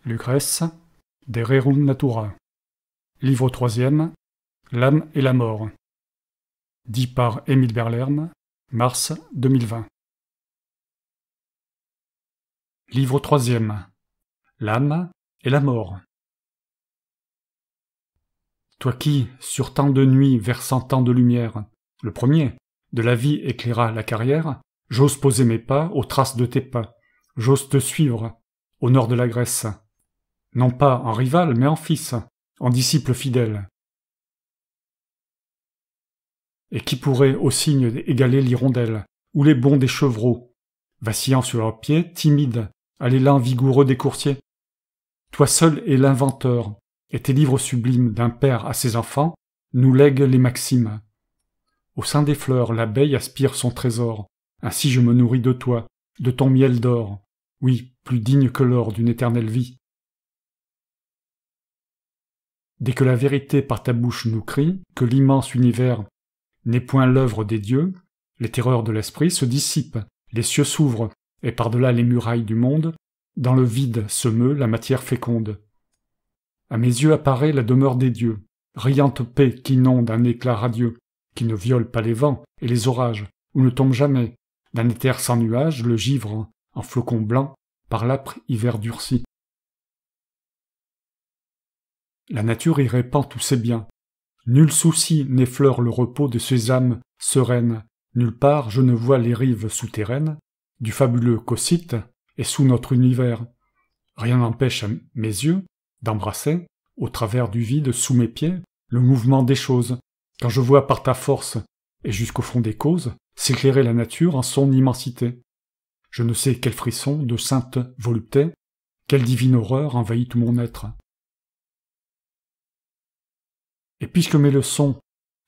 Lucrèce, De Rerum Natura. Livre 3e, L'âme et la mort. Dit par Émile Berlerme, mars 2020. Livre 3e, L'âme et la mort. Toi qui, sur tant de nuits versant tant de lumière, le premier, de la vie éclaira la carrière, j'ose poser mes pas aux traces de tes pas, j'ose te suivre, au nord de la Grèce, non pas en rival, mais en fils, en disciple fidèle. Et qui pourrait au signe égaler l'hirondelle, ou les bonds des chevreaux, vacillant sur leurs pieds, timides, à l'élan vigoureux des coursiers? Toi seul es l'inventeur, et tes livres sublimes d'un père à ses enfants nous lèguent les maximes. Au sein des fleurs, l'abeille aspire son trésor, ainsi je me nourris de toi, de ton miel d'or, oui, plus digne que l'or d'une éternelle vie. Dès que la vérité par ta bouche nous crie que l'immense univers n'est point l'œuvre des dieux, les terreurs de l'esprit se dissipent, les cieux s'ouvrent, et par-delà les murailles du monde, dans le vide se meut la matière féconde. À mes yeux apparaît la demeure des dieux, riante paix qu'inonde un éclat radieux, qui ne viole pas les vents et les orages, où ne tombe jamais, d'un éther sans nuages, le givre, en flocons blancs, par l'âpre hiver durci. La nature y répand tous ses biens. Nul souci n'effleure le repos de ces âmes sereines. Nulle part je ne vois les rives souterraines du fabuleux Cocyte et sous notre univers. Rien n'empêche à mes yeux d'embrasser, au travers du vide sous mes pieds, le mouvement des choses, quand je vois par ta force, et jusqu'au fond des causes, s'éclairer la nature en son immensité. Je ne sais quel frisson de sainte volupté, quelle divine horreur envahit tout mon être. Et puisque mes leçons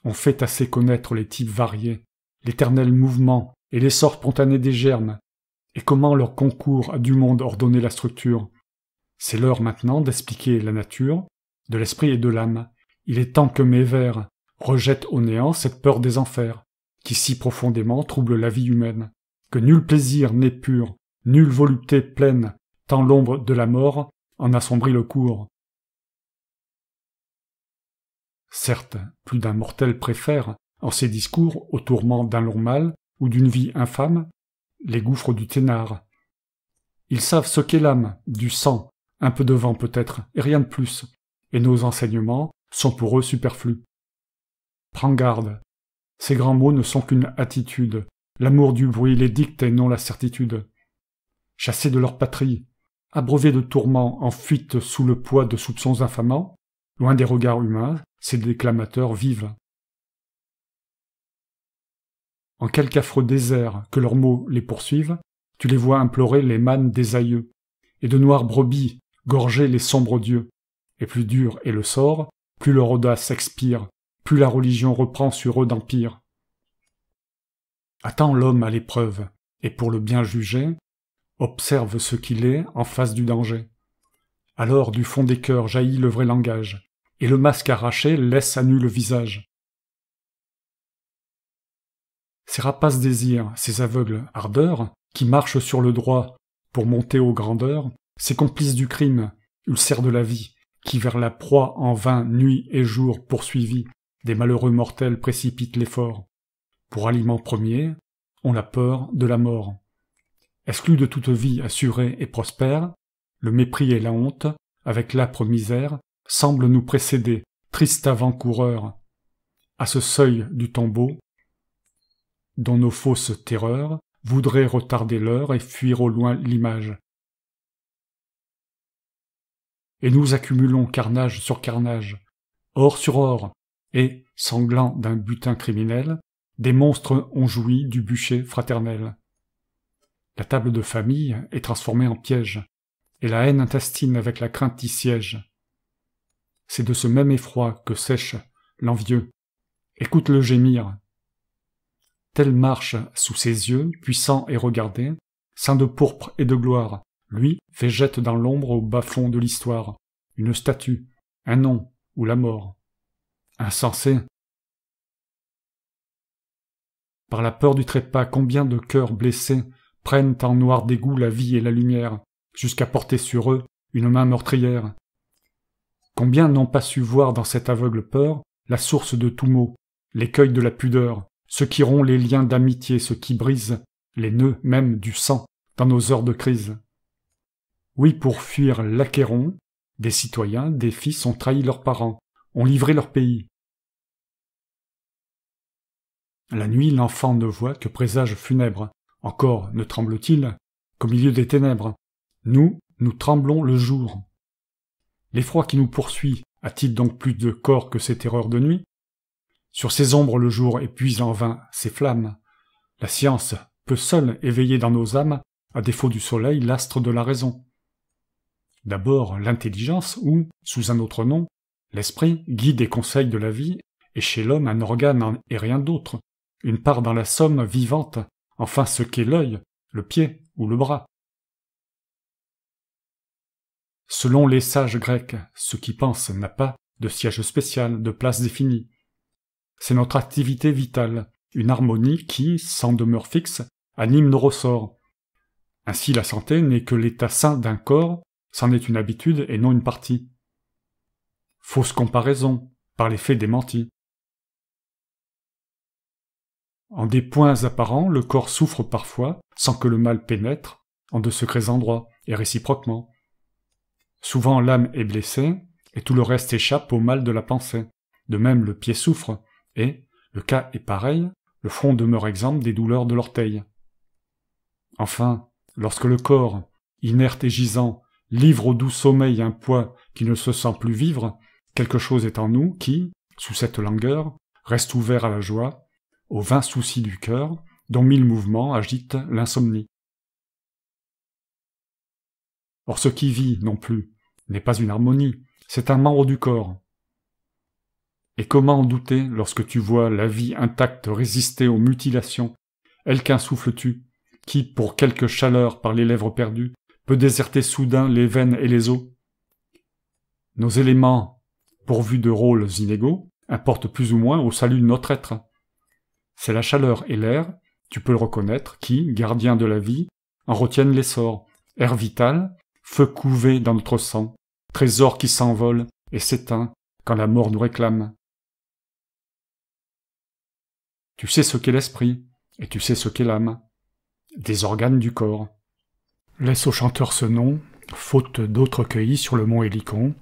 ont fait assez connaître les types variés, l'éternel mouvement et l'essor spontané des germes, et comment leur concours a du monde ordonné la structure, c'est l'heure maintenant d'expliquer la nature, de l'esprit et de l'âme. Il est temps que mes vers rejettent au néant cette peur des enfers, qui si profondément trouble la vie humaine, que nul plaisir n'est pur, nulle volupté pleine, tant l'ombre de la mort en assombrit le cours. Certes, plus d'un mortel préfère, en ses discours, au tourment d'un long mal ou d'une vie infâme, les gouffres du ténard. Ils savent ce qu'est l'âme, du sang, un peu de vent peut-être, et rien de plus, et nos enseignements sont pour eux superflus. Prends garde, ces grands mots ne sont qu'une attitude, l'amour du bruit les dicte et non la certitude. Chassés de leur patrie, abreuvés de tourments, en fuite sous le poids de soupçons infamants, loin des regards humains, ces déclamateurs vivent. En quelque affreux désert que leurs mots les poursuivent, tu les vois implorer les mânes des aïeux, et de noires brebis gorger les sombres dieux. Et plus dur est le sort, plus leur audace expire, plus la religion reprend sur eux d'empire. Attends l'homme à l'épreuve, et pour le bien juger, observe ce qu'il est en face du danger. Alors du fond des cœurs jaillit le vrai langage, et le masque arraché laisse à nu le visage. Ces rapaces désirs, ces aveugles ardeurs, qui marchent sur le droit pour monter aux grandeurs, ces complices du crime, ulcères de la vie, qui vers la proie en vain nuit et jour poursuivis, des malheureux mortels précipitent l'effort. Pour aliment premier, ont la peur de la mort. Exclus de toute vie assurée et prospère, le mépris et la honte, avec l'âpre misère, semblent nous précéder, tristes avant-coureurs. À ce seuil du tombeau, dont nos fausses terreurs voudraient retarder l'heure et fuir au loin l'image. Et nous accumulons carnage sur carnage, or sur or, et, sanglants d'un butin criminel, des monstres ont joui du bûcher fraternel. La table de famille est transformée en piège, et la haine intestine avec la crainte y siège. C'est de ce même effroi que sèche l'envieux. Écoute-le gémir. Tel marche sous ses yeux, puissant et regardé, ceint de pourpre et de gloire, lui végète dans l'ombre au bas-fond de l'histoire, une statue, un nom ou la mort. Insensé. Par la peur du trépas, combien de cœurs blessés prennent en noir dégoût la vie et la lumière, jusqu'à porter sur eux une main meurtrière. Combien n'ont pas su voir dans cette aveugle peur la source de tout mot, l'écueil de la pudeur, ce qui rompt les liens d'amitié, ce qui brise les nœuds même du sang dans nos heures de crise. Oui, pour fuir l'Achéron, des citoyens, des fils ont trahi leurs parents, ont livré leur pays. La nuit, l'enfant ne voit que présages funèbres. Encore ne tremble-t-il qu'au milieu des ténèbres. Nous tremblons le jour. L'effroi qui nous poursuit a-t-il donc plus de corps que ces terreurs de nuit? Sur ces ombres le jour épuise en vain ses flammes. La science peut seule éveiller dans nos âmes, à défaut du soleil, l'astre de la raison. D'abord l'intelligence ou, sous un autre nom, l'esprit, guide et conseil de la vie, est chez l'homme un organe et rien d'autre, une part dans la somme vivante, enfin ce qu'est l'œil, le pied ou le bras. Selon les sages grecs, ce qui pense n'a pas de siège spécial, de place définie. C'est notre activité vitale, une harmonie qui, sans demeure fixe, anime nos ressorts. Ainsi la santé n'est que l'état sain d'un corps, c'en est une habitude et non une partie. Fausse comparaison, par les faits démentis. En des points apparents, le corps souffre parfois, sans que le mal pénètre, en de secrets endroits, et réciproquement. Souvent l'âme est blessée, et tout le reste échappe au mal de la pensée. De même le pied souffre, et, le cas est pareil, le front demeure exempt des douleurs de l'orteil. Enfin, lorsque le corps, inerte et gisant, livre au doux sommeil un poids qui ne se sent plus vivre, quelque chose est en nous qui, sous cette langueur, reste ouvert à la joie, aux vains soucis du cœur, dont 1000 mouvements agitent l'insomnie. Or ce qui vit, non plus, n'est pas une harmonie, c'est un membre du corps. Et comment en douter lorsque tu vois la vie intacte résister aux mutilations, elle qu'un souffle tue, qui, pour quelque chaleur par les lèvres perdues, peut déserter soudain les veines et les os? Nos éléments, pourvus de rôles inégaux, importent plus ou moins au salut de notre être. C'est la chaleur et l'air, tu peux le reconnaître, qui, gardiens de la vie, en retiennent l'essor, air vital, feu couvé dans notre sang, trésor qui s'envole et s'éteint quand la mort nous réclame. Tu sais ce qu'est l'esprit, et tu sais ce qu'est l'âme, des organes du corps. Laisse au chanteur ce nom, faute d'autres cueillis sur le mont Hélicon,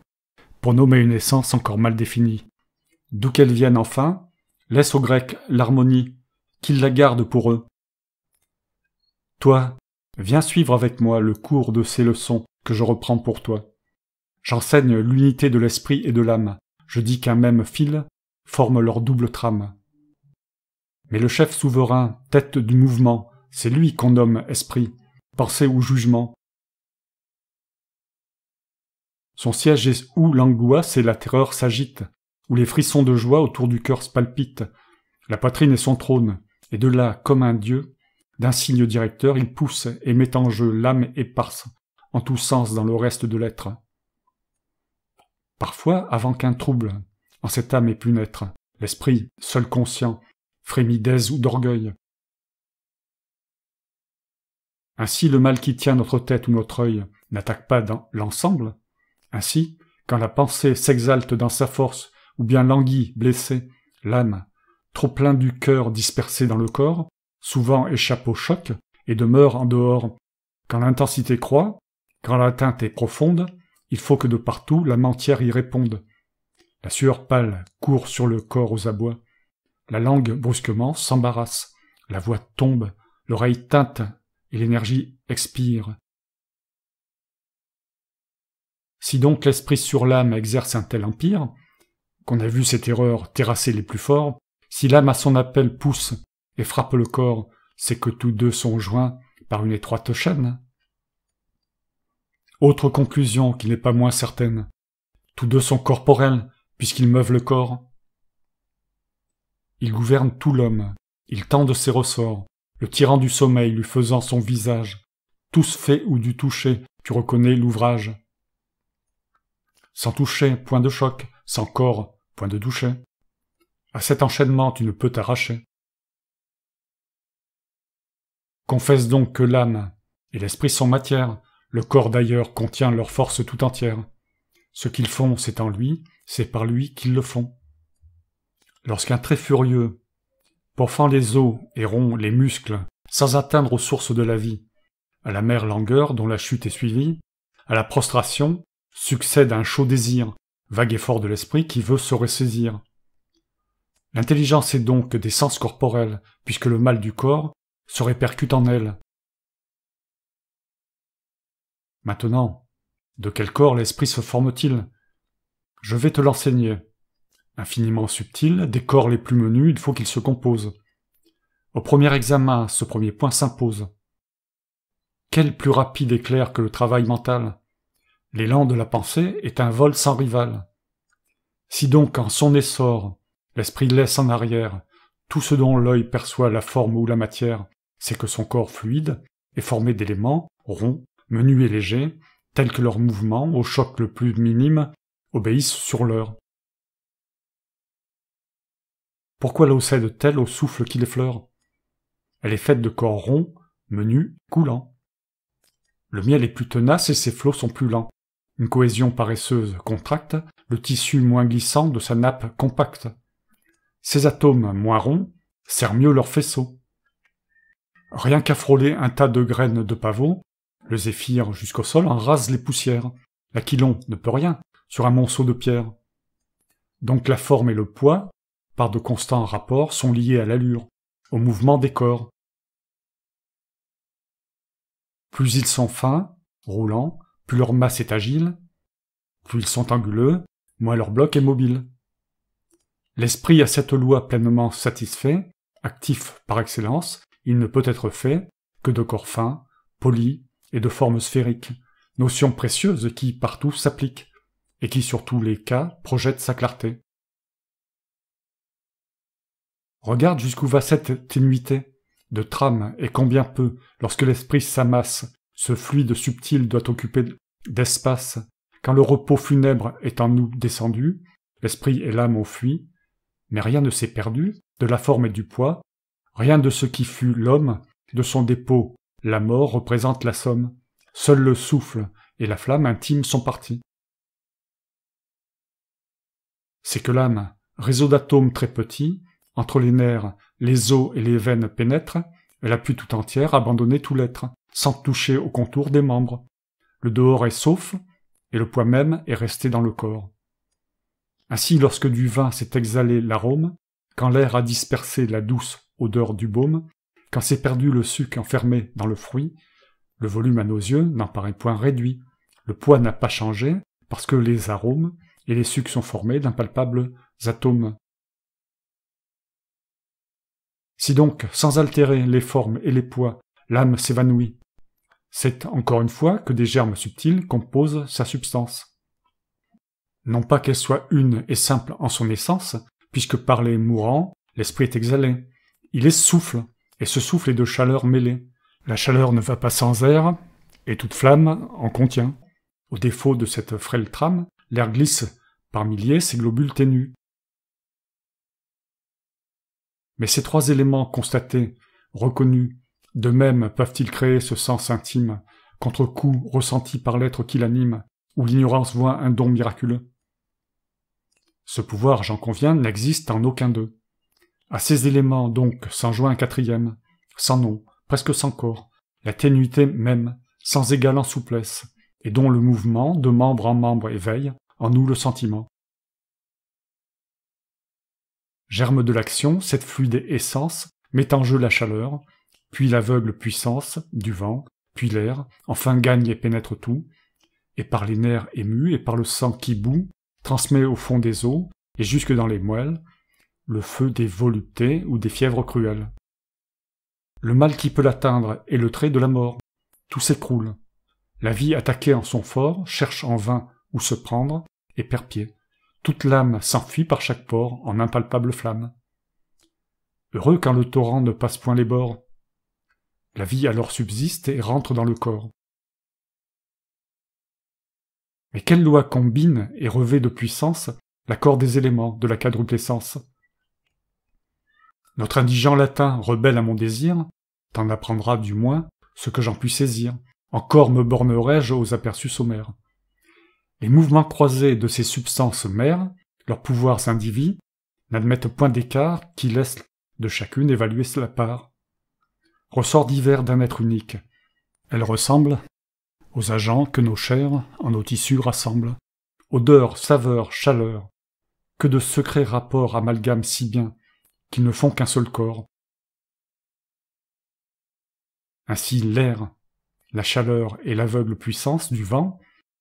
pour nommer une essence encore mal définie. D'où qu'elle vienne enfin, laisse aux Grecs l'harmonie, qu'ils la gardent pour eux. Toi, viens suivre avec moi le cours de ces leçons que je reprends pour toi. J'enseigne l'unité de l'esprit et de l'âme, je dis qu'un même fil forme leur double trame. Mais le chef souverain, tête du mouvement, c'est lui qu'on nomme esprit, pensée ou jugement. Son siège est où l'angoisse et la terreur s'agitent, où les frissons de joie autour du cœur se palpitent. La poitrine est son trône, et de là, comme un dieu, d'un signe directeur, il pousse et met en jeu l'âme éparse, en tous sens dans le reste de l'être. Parfois, avant qu'un trouble en cette âme ait pu naître, l'esprit, seul conscient, frémit d'aise ou d'orgueil. Ainsi le mal qui tient notre tête ou notre œil n'attaque pas dans l'ensemble. Ainsi, quand la pensée s'exalte dans sa force, ou bien languit, blessée, l'âme, trop plein du cœur dispersé dans le corps, souvent échappe au choc et demeure en dehors. Quand l'intensité croît, quand l'atteinte est profonde, il faut que de partout l'âme entière y réponde. La sueur pâle court sur le corps aux abois. La langue, brusquement, s'embarrasse. La voix tombe, l'oreille teinte et l'énergie expire. Si donc l'esprit sur l'âme exerce un tel empire, qu'on a vu cette erreur terrasser les plus forts, si l'âme à son appel pousse et frappe le corps, c'est que tous deux sont joints par une étroite chaîne. Autre conclusion qui n'est pas moins certaine, tous deux sont corporels, puisqu'ils meuvent le corps. Ils gouvernent tout l'homme, ils tendent ses ressorts, le tyran du sommeil lui faisant son visage. Tous faits ou du toucher, tu reconnais l'ouvrage. Sans toucher, point de choc, sans corps, point de doucher. À cet enchaînement, tu ne peux t'arracher. Confesse donc que l'âme et l'esprit sont matière, Le corps d'ailleurs contient leur force tout entière. Ce qu'ils font, c'est en lui, c'est par lui qu'ils le font. Lorsqu'un trait furieux pourfend les os et rompt les muscles sans atteindre aux sources de la vie, à la mère langueur dont la chute est suivie, à la prostration, succède un chaud désir, vague effort de l'esprit qui veut se ressaisir. L'intelligence est donc des sens corporels, puisque le mal du corps se répercute en elle. Maintenant, de quel corps l'esprit se forme-t-il? Je vais te l'enseigner. Infiniment subtil, des corps les plus menus, il faut qu'ils se composent. Au premier examen, ce premier point s'impose. Quel plus rapide et clair que le travail mental? L'élan de la pensée est un vol sans rival. Si donc, en son essor, l'esprit laisse en arrière tout ce dont l'œil perçoit la forme ou la matière, c'est que son corps fluide est formé d'éléments, ronds, menus et légers, tels que leurs mouvements, au choc le plus minime, obéissent sur l'heure. Pourquoi l'eau cède-t-elle au souffle qui l'effleure? Elle est faite de corps ronds, menus, coulants. Le miel est plus tenace et ses flots sont plus lents. Une cohésion paresseuse contracte le tissu moins glissant de sa nappe compacte. Ces atomes moins ronds serrent mieux leur faisceau. Rien qu'à frôler un tas de graines de pavot, le zéphyr jusqu'au sol en rase les poussières. L'aquilon ne peut rien sur un monceau de pierre. Donc la forme et le poids, par de constants rapports, sont liés à l'allure, au mouvement des corps. Plus ils sont fins, roulants, plus leur masse est agile, plus ils sont anguleux, moins leur bloc est mobile. L'esprit à cette loi pleinement satisfait, actif par excellence, il ne peut être fait que de corps fins, polis et de formes sphériques, notion précieuse qui partout s'applique, et qui sur tous les cas projette sa clarté. Regarde jusqu'où va cette ténuité de trame et combien peu, lorsque l'esprit s'amasse, ce fluide subtil doit occuper d'espace. Quand le repos funèbre est en nous descendu, l'esprit et l'âme ont fui, mais rien ne s'est perdu, de la forme et du poids, rien de ce qui fut l'homme, de son dépôt, la mort représente la somme, seul le souffle et la flamme intime sont partis. C'est que l'âme, réseau d'atomes très petits, entre les nerfs, les os et les veines pénètre, elle a pu tout entière abandonner tout l'être, sans toucher au contour des membres. Le dehors est sauf, et le poids même est resté dans le corps. Ainsi, lorsque du vin s'est exhalé l'arôme, quand l'air a dispersé la douce odeur du baume, quand s'est perdu le suc enfermé dans le fruit, le volume à nos yeux n'en paraît point réduit. Le poids n'a pas changé, parce que les arômes et les sucs sont formés d'impalpables atomes. Si donc, sans altérer les formes et les poids, l'âme s'évanouit, c'est encore une fois que des germes subtils composent sa substance. Non pas qu'elle soit une et simple en son essence, puisque par les mourants, l'esprit est exhalé. Il est souffle, et ce souffle est de chaleur mêlée. La chaleur ne va pas sans air, et toute flamme en contient. Au défaut de cette frêle trame, l'air glisse par milliers ses globules ténus. Mais ces trois éléments constatés, reconnus, de même peuvent-ils créer ce sens intime, contre-coup ressenti par l'être qui l'anime, où l'ignorance voit un don miraculeux? Ce pouvoir, j'en conviens, n'existe en aucun d'eux. À ces éléments, donc, s'en joint un quatrième, sans nom, presque sans corps, la ténuité même, sans égale en souplesse, et dont le mouvement, de membre en membre, éveille, en nous le sentiment. Germe de l'action, cette fluide essence met en jeu la chaleur, puis l'aveugle puissance du vent, puis l'air, enfin gagne et pénètre tout, et par les nerfs émus et par le sang qui bout, transmet au fond des os, et jusque dans les moelles, le feu des voluptés ou des fièvres cruelles. Le mal qui peut l'atteindre est le trait de la mort. Tout s'écroule. La vie attaquée en son fort cherche en vain où se prendre et perd pied. Toute l'âme s'enfuit par chaque pore en impalpable flamme. Heureux quand le torrent ne passe point les bords. La vie alors subsiste et rentre dans le corps. Mais quelle loi combine et revêt de puissance l'accord des éléments de la quadruplessence? Notre indigent latin rebelle à mon désir t'en apprendra du moins ce que j'en puis saisir, Encore me bornerai-je aux aperçus sommaires. Les mouvements croisés de ces substances mères, leurs pouvoirs indivis, n'admettent point d'écart qui laisse de chacune évaluer la part. Ressorts divers d'un être unique, elles ressemblent aux agents que nos chairs en nos tissus rassemblent. Odeur, saveur, chaleur, que de secrets rapports amalgament si bien qu'ils ne font qu'un seul corps. Ainsi l'air, la chaleur et l'aveugle puissance du vent,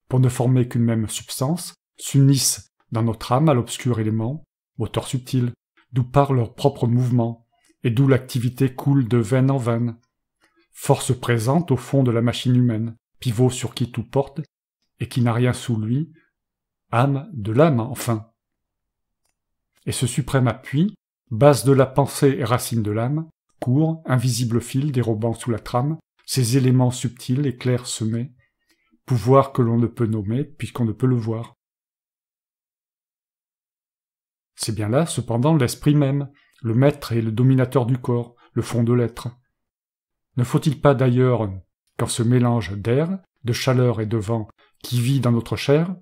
pour ne former qu'une même substance, s'unissent dans notre âme à l'obscur élément, moteur subtil, d'où part leur propre mouvement, et d'où l'activité coule de veine en veine. Force présente au fond de la machine humaine, pivot sur qui tout porte, et qui n'a rien sous lui, âme de l'âme enfin. Et ce suprême appui, base de la pensée et racine de l'âme, court, invisible fil dérobant sous la trame, ces éléments subtils et clairs semés, pouvoir que l'on ne peut nommer puisqu'on ne peut le voir. C'est bien là, cependant, l'esprit même, le maître et le dominateur du corps, le fond de l'être. Ne faut-il pas d'ailleurs qu'en ce mélange d'air, de chaleur et de vent qui vit dans notre chair,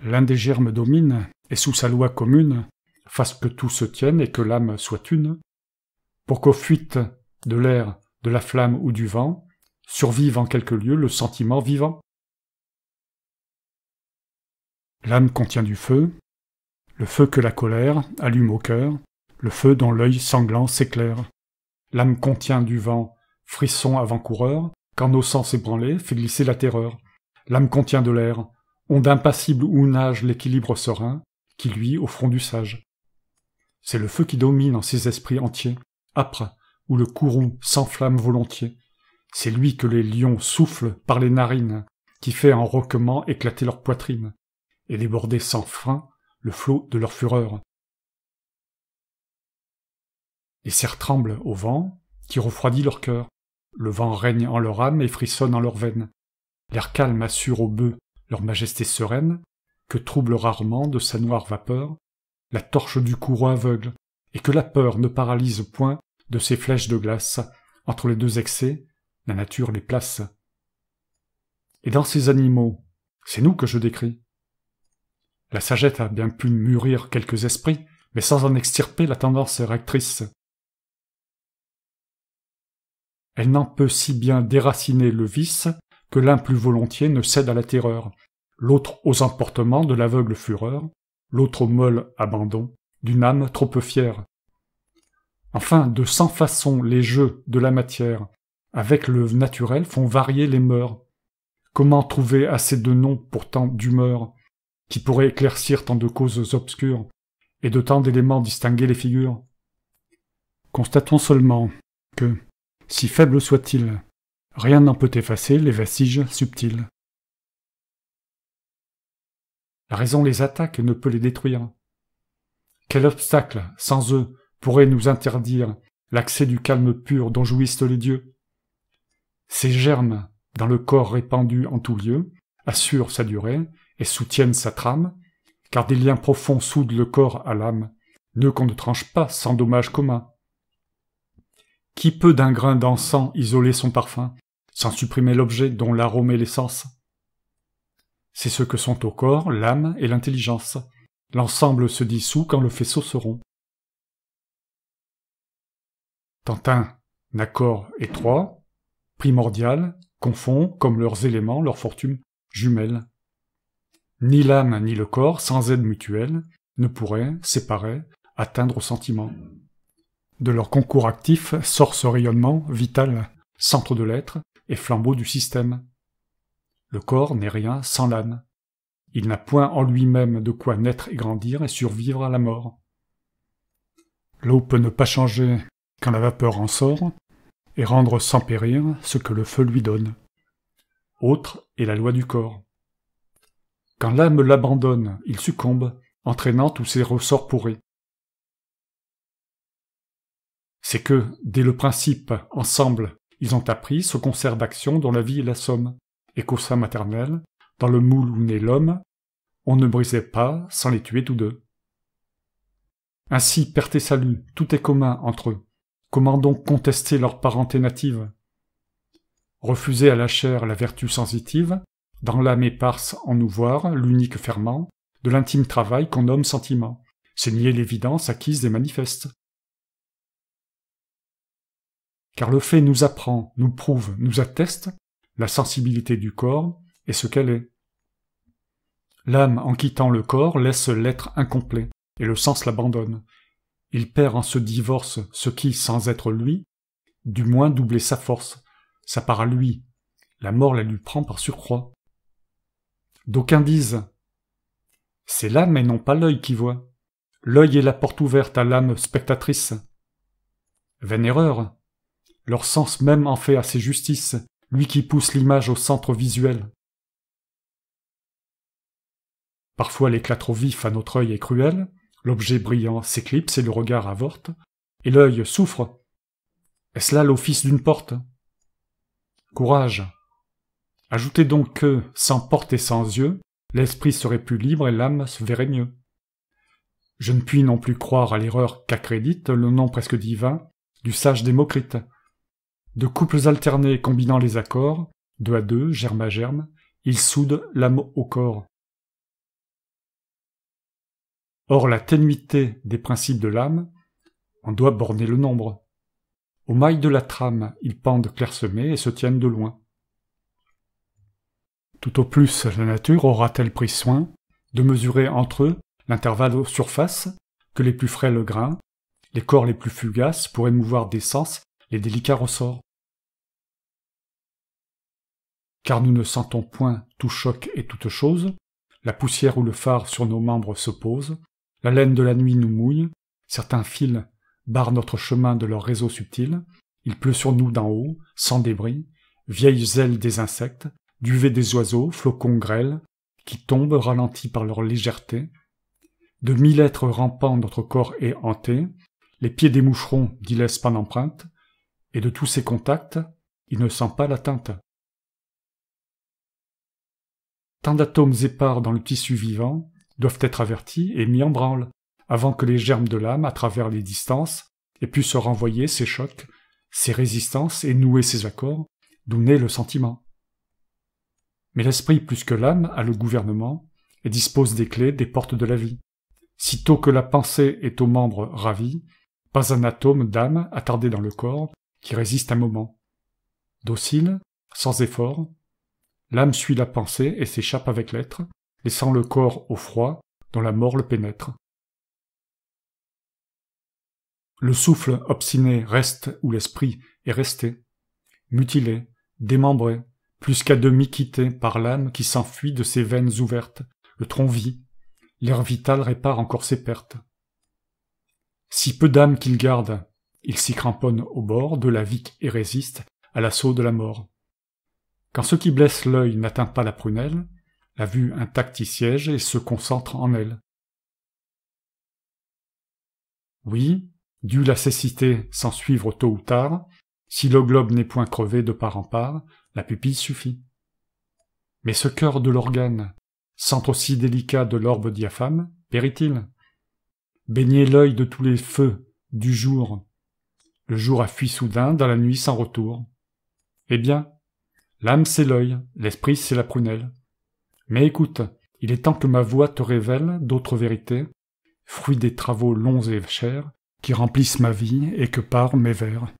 l'un des germes domine et sous sa loi commune fasse que tout se tienne et que l'âme soit une, pour qu'aux fuites de l'air, de la flamme ou du vent, survive en quelque lieu le sentiment vivant. L'âme contient du feu, le feu que la colère allume au cœur, le feu dont l'œil sanglant s'éclaire. L'âme contient du vent, frisson avant-coureur, quand nos sens ébranlés fait glisser la terreur. L'âme contient de l'air, onde impassible où nage l'équilibre serein, qui luit au front du sage. C'est le feu qui domine en ces esprits entiers, âpres, où le courroux s'enflamme volontiers. C'est lui que les lions soufflent par les narines, qui fait en roquement éclater leur poitrine, et déborder sans frein le flot de leur fureur. Les cerfs tremblent au vent, qui refroidit leur cœur. Le vent règne en leur âme et frissonne en leurs veines. L'air calme assure aux bœufs leur majesté sereine, que trouble rarement de sa noire vapeur la torche du courroux aveugle, et que la peur ne paralyse point de ses flèches de glace. Entre les deux excès, la nature les place. Et dans ces animaux, c'est nous que je décris. La sagesse a bien pu mûrir quelques esprits, mais sans en extirper la tendance rectrice. Elle n'en peut si bien déraciner le vice que l'un plus volontiers ne cède à la terreur, l'autre aux emportements de l'aveugle fureur, l'autre au molle abandon d'une âme trop peu fière. Enfin, de 100 façons les jeux de la matière avec le naturel font varier les mœurs. Comment trouver assez de noms pour tant d'humeurs qui pourraient éclaircir tant de causes obscures et de tant d'éléments distinguer les figures? Constatons seulement que, si faible soit-il, rien n'en peut effacer les vestiges subtils. La raison les attaque et ne peut les détruire. Quel obstacle, sans eux, pourrait nous interdire l'accès du calme pur dont jouissent les dieux? Ces germes, dans le corps répandu en tout lieu, assurent sa durée et soutiennent sa trame, car des liens profonds soudent le corps à l'âme, nœuds qu'on ne tranche pas sans dommage commun. Qui peut d'un grain d'encens isoler son parfum, sans supprimer l'objet dont l'arôme est l'essence? C'est ce que sont au corps l'âme et l'intelligence. L'ensemble se dissout quand le faisceau se rompt. Tant un accord étroit, primordial, confond, comme leurs éléments, leurs fortunes jumelles. Ni l'âme ni le corps, sans aide mutuelle, ne pourraient, séparés, atteindre au sentiment. De leur concours actif sort ce rayonnement vital, centre de l'être et flambeau du système. Le corps n'est rien sans l'âme. Il n'a point en lui-même de quoi naître et grandir et survivre à la mort. L'eau peut ne pas changer quand la vapeur en sort, et rendre sans périr ce que le feu lui donne. Autre est la loi du corps. Quand l'âme l'abandonne, il succombe, entraînant tous ses ressorts pourris. C'est que, dès le principe, ensemble, ils ont appris ce concert d'actions dont la vie est la somme, et qu'au sein maternel, dans le moule où naît l'homme, on ne brisait pas sans les tuer tous deux. Ainsi, perte et salut, tout est commun entre eux. Comment donc contester leur parenté native? Refuser à la chair la vertu sensitive, dans l'âme éparse en nous voir l'unique ferment de l'intime travail qu'on nomme sentiment. C'est nier l'évidence acquise et manifeste. Car le fait nous apprend, nous prouve, nous atteste la sensibilité du corps et ce qu'elle est. L'âme, en quittant le corps, laisse l'être incomplet, et le sens l'abandonne. Il perd en ce divorce ce qui, sans être lui, du moins doublait sa force, sa part à lui. La mort la lui prend par surcroît. D'aucuns disent « C'est l'âme et non pas l'œil qui voit. L'œil est la porte ouverte à l'âme spectatrice. » Vaine erreur. Leur sens même en fait assez justice, lui qui pousse l'image au centre visuel. Parfois l'éclat trop vif à notre œil est cruel, l'objet brillant s'éclipse et le regard avorte, et l'œil souffre. Est-ce là l'office d'une porte? Courage. Ajoutez donc que, sans porte et sans yeux, l'esprit serait plus libre et l'âme se verrait mieux. Je ne puis non plus croire à l'erreur qu'accrédite le nom presque divin du sage Démocrite. De couples alternés combinant les accords, deux à deux, germe à germe, ils soudent l'âme au corps. Or la ténuité des principes de l'âme en doit borner le nombre. Aux mailles de la trame, ils pendent clairsemés et se tiennent de loin. Tout au plus la nature aura-t-elle pris soin de mesurer entre eux l'intervalle aux surfaces que les plus frêles grains, les corps les plus fugaces pour émouvoir des sens les délicats ressorts. Car nous ne sentons point tout choc et toute chose, la poussière ou le phare sur nos membres se pose, la laine de la nuit nous mouille, certains fils barrent notre chemin de leur réseau subtil, il pleut sur nous d'en haut, sans débris, vieilles ailes des insectes, duvet des oiseaux, flocons grêles, qui tombent ralentis par leur légèreté. De 1000 êtres rampant notre corps est hanté, les pieds des moucherons n'y laissent pas d'empreinte, et de tous ces contacts, il ne sent pas l'atteinte. Tant d'atomes épars dans le tissu vivant doivent être avertis et mis en branle, avant que les germes de l'âme, à travers les distances, aient pu se renvoyer ces chocs, ces résistances et nouer ces accords, d'où naît le sentiment. Mais l'esprit, plus que l'âme, a le gouvernement, et dispose des clés des portes de la vie. Sitôt que la pensée est aux membres ravis, pas un atome d'âme attardé dans le corps qui résiste un moment. Docile, sans effort, l'âme suit la pensée et s'échappe avec l'être, laissant le corps au froid dont la mort le pénètre. Le souffle obstiné reste où l'esprit est resté, mutilé, démembré, plus qu'à demi quitté par l'âme qui s'enfuit de ses veines ouvertes, le tronc vit, l'air vital répare encore ses pertes. Si peu d'âme qu'il garde, il s'y cramponne au bord de la vie et résiste à l'assaut de la mort. Quand ce qui blesse l'œil n'atteint pas la prunelle, la vue intacte y siège et se concentre en elle. Oui, dût la cécité s'en suivre tôt ou tard, si le globe n'est point crevé de part en part, la pupille suffit. Mais ce cœur de l'organe, centre aussi délicat de l'orbe diaphane, périt-il? Baigner l'œil de tous les feux du jour, le jour a fui soudain dans la nuit sans retour. Eh bien, l'âme c'est l'œil, l'esprit c'est la prunelle. Mais écoute, il est temps que ma voix te révèle d'autres vérités, fruits des travaux longs et chers, qui remplissent ma vie et que par mes vers.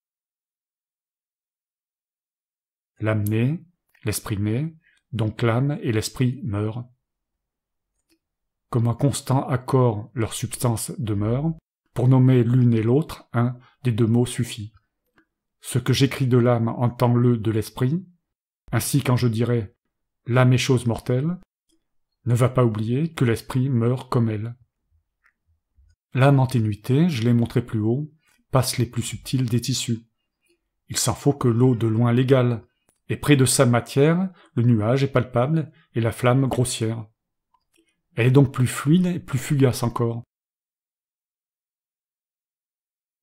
L'âme naît, l'esprit naît, donc l'âme et l'esprit meurent. Comme un constant accord leur substance demeure, pour nommer l'une et l'autre, un des deux mots suffit. Ce que j'écris de l'âme entends-le de l'esprit, ainsi quand je dirai « l'âme est chose mortelle », ne va pas oublier que l'esprit meurt comme elle. L'âme en ténuité, je l'ai montré plus haut, passe les plus subtils des tissus. Il s'en faut que l'eau de loin l'égale, et près de sa matière, le nuage est palpable et la flamme grossière. Elle est donc plus fluide et plus fugace encore.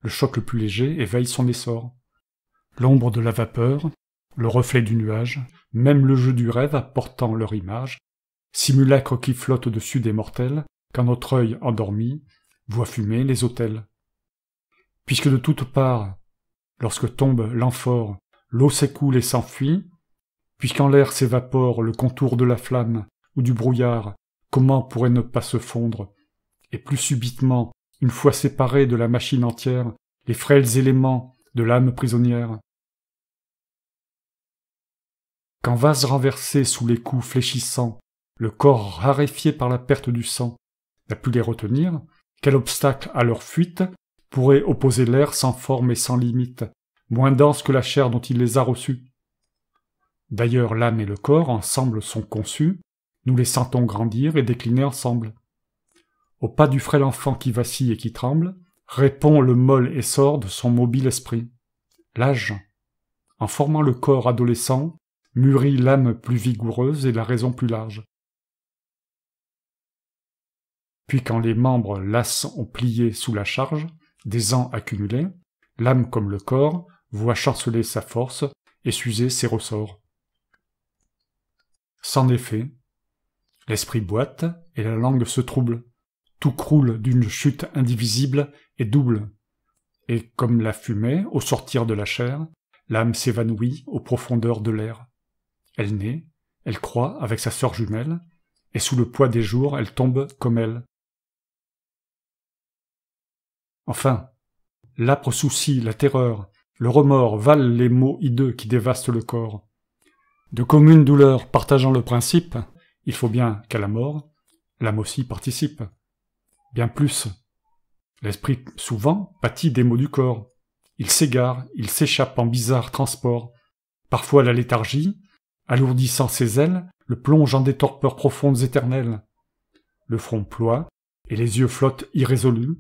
Le choc le plus léger éveille son essor. L'ombre de la vapeur, le reflet du nuage, même le jeu du rêve apportant leur image, simulacre qui flotte au-dessus des mortels, quand notre œil endormi voit fumer les autels. Puisque de toutes parts, lorsque tombe l'amphore, l'eau s'écoule et s'enfuit, puis quand l'air s'évapore, le contour de la flamme ou du brouillard, comment pourrait ne pas se fondre? Et plus subitement, une fois séparés de la machine entière, les frêles éléments de l'âme prisonnière. Quand vase renversé sous les coups fléchissants, le corps raréfié par la perte du sang n'a pu les retenir, quel obstacle à leur fuite pourrait opposer l'air sans forme et sans limite, moins dense que la chair dont il les a reçus? D'ailleurs, l'âme et le corps ensemble sont conçus, nous les sentons grandir et décliner ensemble. Au pas du frêle enfant qui vacille et qui tremble, répond le molle essor de son mobile esprit. L'âge, en formant le corps adolescent, mûrit l'âme plus vigoureuse et la raison plus large. Puis quand les membres lasses ont plié sous la charge des ans accumulés, l'âme comme le corps voit chanceler sa force et s'user ses ressorts. C'en est fait. L'esprit boite et la langue se trouble. Tout croule d'une chute indivisible et double. Et comme la fumée, au sortir de la chair, l'âme s'évanouit aux profondeurs de l'air. Elle naît, elle croît avec sa sœur jumelle, et sous le poids des jours, elle tombe comme elle. Enfin, l'âpre souci, la terreur, le remords valent les maux hideux qui dévastent le corps. De communes douleurs partageant le principe, il faut bien qu'à la mort, l'âme aussi participe. Bien plus, l'esprit souvent pâtit des maux du corps. Il s'égare, il s'échappe en bizarres transports. Parfois la léthargie, alourdissant ses ailes, le plonge en des torpeurs profondes éternelles. Le front ploie, et les yeux flottent irrésolus.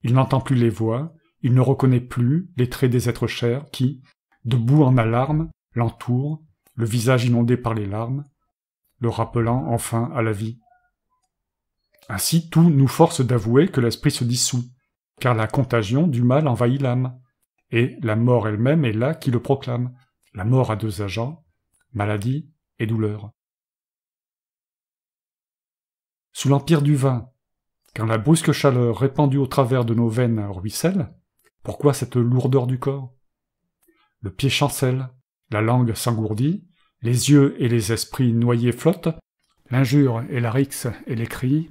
Il n'entend plus les voix, il ne reconnaît plus les traits des êtres chers qui, debout en alarme, l'entourent, le visage inondé par les larmes, le rappelant enfin à la vie. Ainsi tout nous force d'avouer que l'esprit se dissout, car la contagion du mal envahit l'âme, et la mort elle-même est là qui le proclame. La mort a deux agents, maladie et douleur. Sous l'empire du vin, quand la brusque chaleur répandue au travers de nos veines ruisselle, pourquoi cette lourdeur du corps? Le pied chancelle, la langue s'engourdit, les yeux et les esprits noyés flottent, l'injure et la rixe et les cris,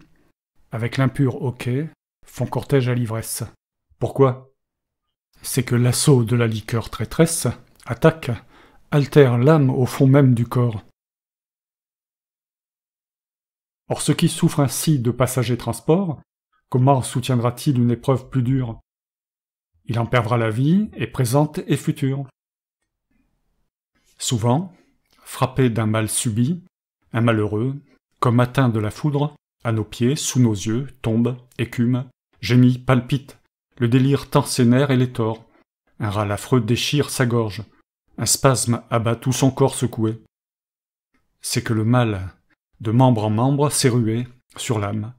avec l'impur hoquet, font cortège à l'ivresse. Pourquoi? C'est que l'assaut de la liqueur traîtresse attaque, altère l'âme au fond même du corps. Or ce qui souffre ainsi de passagers transports, comment soutiendra-t-il une épreuve plus dure? Il en perdra la vie, et présente et future. Souvent, frappé d'un mal subi, un malheureux, comme atteint de la foudre, à nos pieds, sous nos yeux, tombe, écume, gémit, palpite, le délire tend ses nerfs et les tord, un râle affreux déchire sa gorge, un spasme abat tout son corps secoué. C'est que le mal, de membre en membre, s'est rué sur l'âme.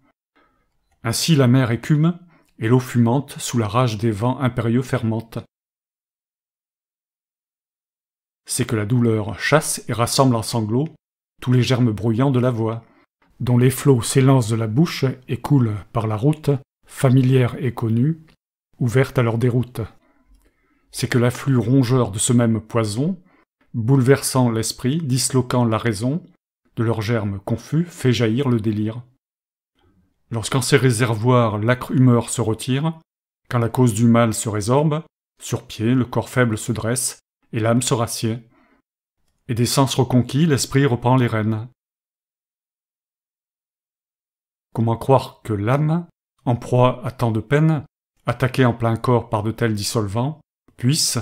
Ainsi la mer écume, et l'eau fumante, sous la rage des vents impérieux fermente. C'est que la douleur chasse et rassemble en sanglots tous les germes bruyants de la voix, dont les flots s'élancent de la bouche et coulent par la route, familière et connue, ouverte à leur déroute. C'est que l'afflux rongeur de ce même poison, bouleversant l'esprit, disloquant la raison, de leurs germes confus, fait jaillir le délire. Lorsqu'en ces réservoirs l'âcre humeur se retire, quand la cause du mal se résorbe, sur pied le corps faible se dresse, et l'âme se rassied. Et des sens reconquis, l'esprit reprend les rênes. Comment croire que l'âme, en proie à tant de peines, attaquée en plein corps par de tels dissolvants, puisse,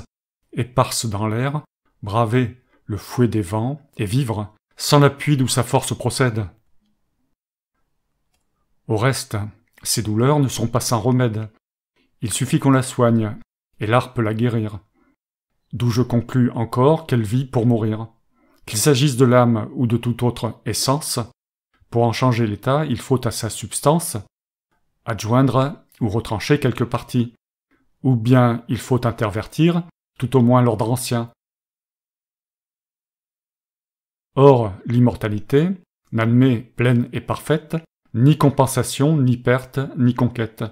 éparse dans l'air, braver le fouet des vents et vivre sans l'appui d'où sa force procède? Au reste, ces douleurs ne sont pas sans remède. Il suffit qu'on la soigne, et l'art peut la guérir. D'où je conclus encore qu'elle vit pour mourir. Qu'il s'agisse de l'âme ou de toute autre essence, pour en changer l'état, il faut à sa substance adjoindre ou retrancher quelques parties, ou bien il faut intervertir, tout au moins l'ordre ancien. Or, l'immortalité n'admet pleine et parfaite ni compensation, ni perte, ni conquête.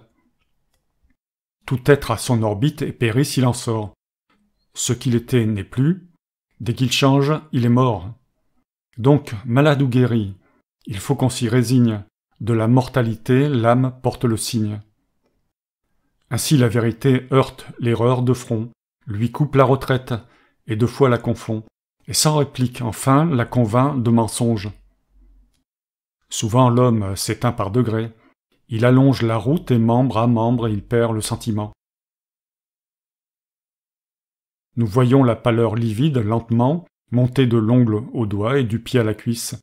Tout être a son orbite et périt s'il en sort. Ce qu'il était n'est plus. Dès qu'il change, il est mort. Donc, malade ou guéri, il faut qu'on s'y résigne. De la mortalité, l'âme porte le signe. Ainsi la vérité heurte l'erreur de front, lui coupe la retraite, et deux fois la confond, et sans réplique, enfin, la convainc de mensonge. Souvent l'homme s'éteint par degrés, il allonge la route et membre à membre il perd le sentiment. Nous voyons la pâleur livide lentement monter de l'ongle au doigt et du pied à la cuisse,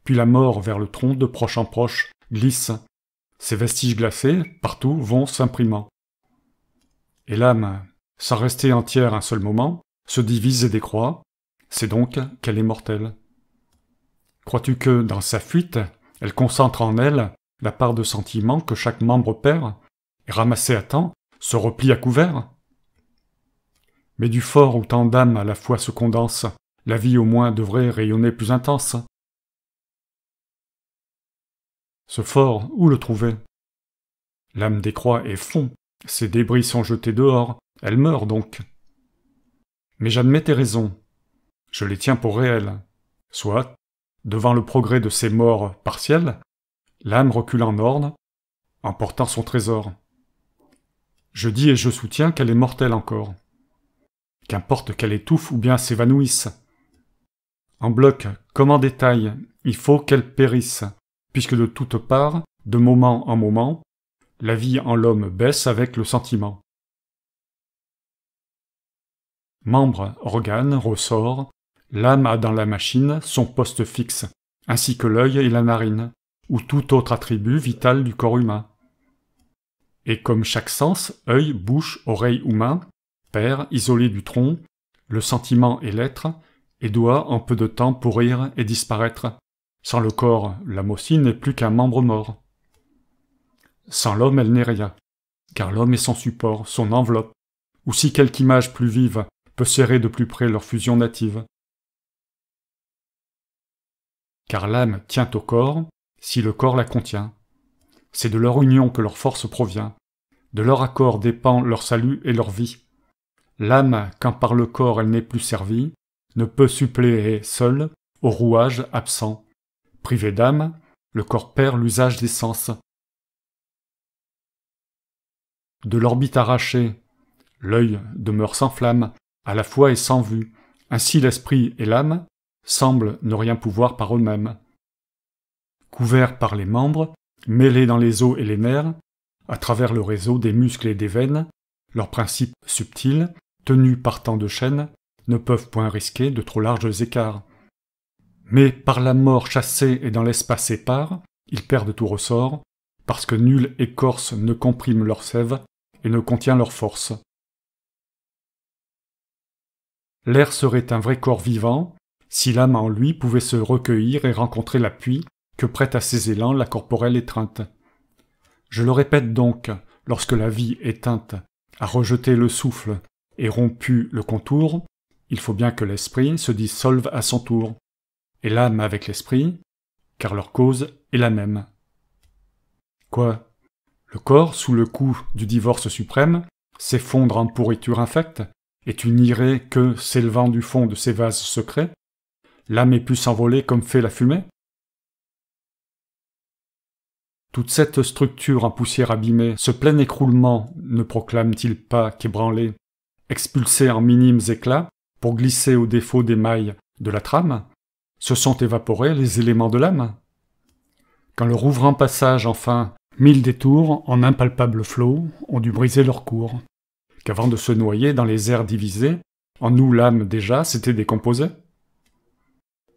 puis la mort vers le tronc de proche en proche glisse. Ces vestiges glacés, partout, vont s'imprimant. Et l'âme, sans rester entière un seul moment, se divise et décroît, c'est donc qu'elle est mortelle. Crois-tu que, dans sa fuite, elle concentre en elle la part de sentiment que chaque membre perd, et ramassée à temps, se replie à couvert? Mais du fort où tant d'âmes à la fois se condensent, la vie au moins devrait rayonner plus intense. Ce fort, où le trouver? L'âme décroît et fond, ses débris sont jetés dehors, elle meurt donc. Mais j'admets tes raisons, je les tiens pour réelles. Soit, devant le progrès de ces morts partielles, l'âme recule en ordre, emportant son trésor. Je dis et je soutiens qu'elle est mortelle encore. Qu'importe qu'elle étouffe ou bien s'évanouisse. En bloc, comme en détail, il faut qu'elle périsse, puisque de toutes parts, de moment en moment, la vie en l'homme baisse avec le sentiment. Membres, organes, ressorts, l'âme a dans la machine son poste fixe, ainsi que l'œil et la narine, ou tout autre attribut vital du corps humain. Et comme chaque sens, œil, bouche, oreille ou main, perd, isolé du tronc, le sentiment et l'être, et doit en peu de temps pourrir et disparaître. Sans le corps, l'âme aussi n'est plus qu'un membre mort. Sans l'homme, elle n'est rien, car l'homme est son support, son enveloppe, ou si quelque image plus vive peut serrer de plus près leur fusion native. Car l'âme tient au corps, si le corps la contient. C'est de leur union que leur force provient, de leur accord dépend leur salut et leur vie. L'âme, quand par le corps elle n'est plus servie, ne peut suppléer seule au rouage absent. Privé d'âme, le corps perd l'usage des sens. De l'orbite arrachée, l'œil demeure sans flamme, à la fois et sans vue. Ainsi l'esprit et l'âme semblent ne rien pouvoir par eux-mêmes. Couverts par les membres, mêlés dans les os et les nerfs, à travers le réseau des muscles et des veines, leurs principes subtils, tenus par tant de chaînes, ne peuvent point risquer de trop larges écarts. Mais par la mort chassée et dans l'espace épars, ils perdent tout ressort, parce que nulle écorce ne comprime leur sève et ne contient leur force. L'air serait un vrai corps vivant, si l'âme en lui pouvait se recueillir et rencontrer l'appui que prête à ses élans la corporelle étreinte. Je le répète donc, lorsque la vie éteinte a rejeté le souffle et rompu le contour, il faut bien que l'esprit se dissolve à son tour, et l'âme avec l'esprit, car leur cause est la même. Quoi? Le corps, sous le coup du divorce suprême, s'effondre en pourriture infecte, et tu nierais que, s'élevant du fond de ces vases secrets, l'âme ait pu s'envoler comme fait la fumée? Toute cette structure en poussière abîmée, ce plein écroulement ne proclame-t-il pas qu'ébranlé, expulsé en minimes éclats, pour glisser au défaut des mailles de la trame, se sont évaporés les éléments de l'âme? Quand leur ouvrant passage, enfin, 1000 détours, en impalpables flots, ont dû briser leur cours, qu'avant de se noyer dans les airs divisés, en nous l'âme déjà s'était décomposée?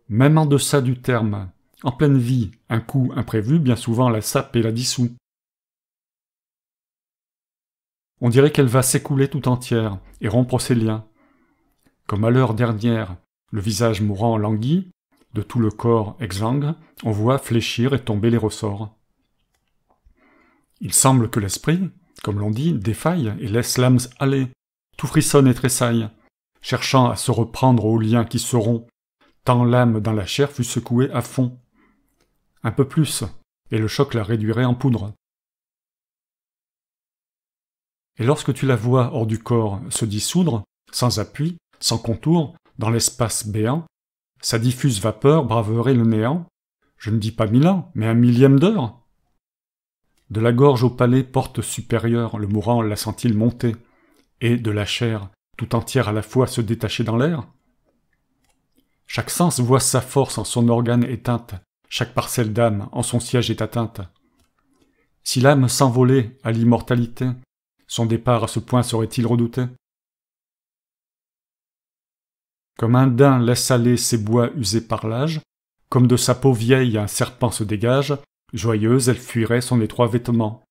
Même en deçà du terme, en pleine vie, un coup imprévu bien souvent la sape et la dissout. On dirait qu'elle va s'écouler tout entière et rompre ses liens. Comme à l'heure dernière, le visage mourant languit, de tout le corps exsangue, on voit fléchir et tomber les ressorts. Il semble que l'esprit, comme l'on dit, défaille et laisse l'âme aller, tout frissonne et tressaille, cherchant à se reprendre aux liens qui seront, tant l'âme dans la chair fut secouée à fond. Un peu plus, et le choc la réduirait en poudre. Et lorsque tu la vois hors du corps se dissoudre, sans appui, sans contour, dans l'espace béant, sa diffuse vapeur braverait le néant, je ne dis pas 1000 ans, mais 1 millième d'heure. De la gorge au palais porte supérieure, le mourant la sent-il monter, et de la chair, tout entière à la fois se détacher dans l'air? Chaque sens voit sa force en son organe éteinte, chaque parcelle d'âme en son siège est atteinte. Si l'âme s'envolait à l'immortalité, son départ à ce point serait-il redouté? Comme un daim laisse aller ses bois usés par l'âge, comme de sa peau vieille un serpent se dégage, joyeuse elle fuirait son étroit vêtement.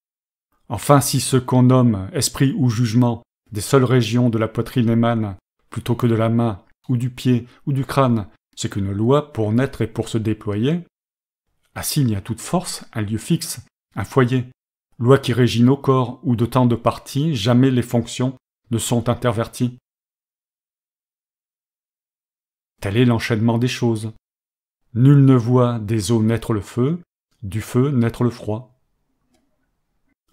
Enfin, si ce qu'on nomme esprit ou jugement des seules régions de la poitrine émane, plutôt que de la main, ou du pied, ou du crâne, c'est qu'une loi, pour naître et pour se déployer, assigne à toute force un lieu fixe, un foyer, loi qui régit nos corps, où de tant de parties, jamais les fonctions ne sont interverties. Tel est l'enchaînement des choses. Nul ne voit des eaux naître le feu, du feu naître le froid.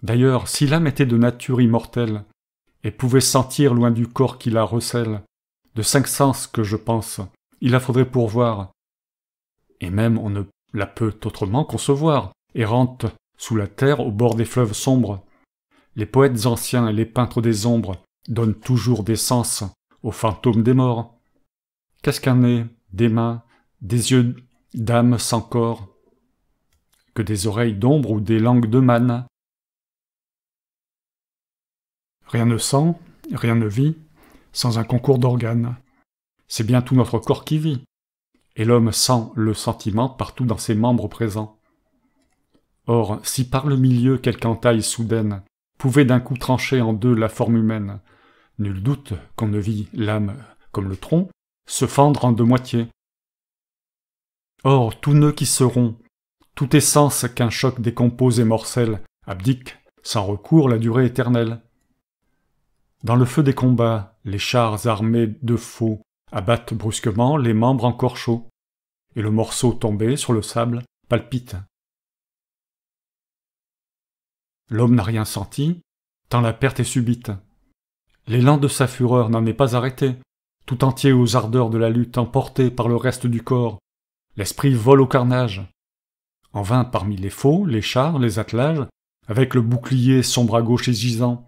D'ailleurs, si l'âme était de nature immortelle, et pouvait sentir loin du corps qui la recèle, de 5 sens que je pense, il la faudrait pourvoir. Et même on ne la peut autrement concevoir, errante sous la terre au bord des fleuves sombres. Les poètes anciens et les peintres des ombres donnent toujours des sens aux fantômes des morts. Qu'est-ce qu'un nez, des mains, des yeux d'âme sans corps? Que des oreilles d'ombre ou des langues de manne? Rien ne sent, rien ne vit, sans un concours d'organes. C'est bien tout notre corps qui vit, et l'homme sent le sentiment partout dans ses membres présents. Or, si par le milieu quelque entaille soudaine pouvait d'un coup trancher en deux la forme humaine, nul doute qu'on ne vit l'âme, comme le tronc, se fendre en deux moitiés. Or, tous nœuds qui seront, tout essence qu'un choc décompose et morcelle, abdique, sans recours, la durée éternelle. Dans le feu des combats, les chars armés de faux abattent brusquement les membres encore chauds, et le morceau tombé sur le sable palpite. L'homme n'a rien senti, tant la perte est subite. L'élan de sa fureur n'en est pas arrêté, tout entier aux ardeurs de la lutte emporté par le reste du corps. L'esprit vole au carnage. En vain parmi les faux, les chars, les attelages, avec le bouclier sombre à gauche et gisant.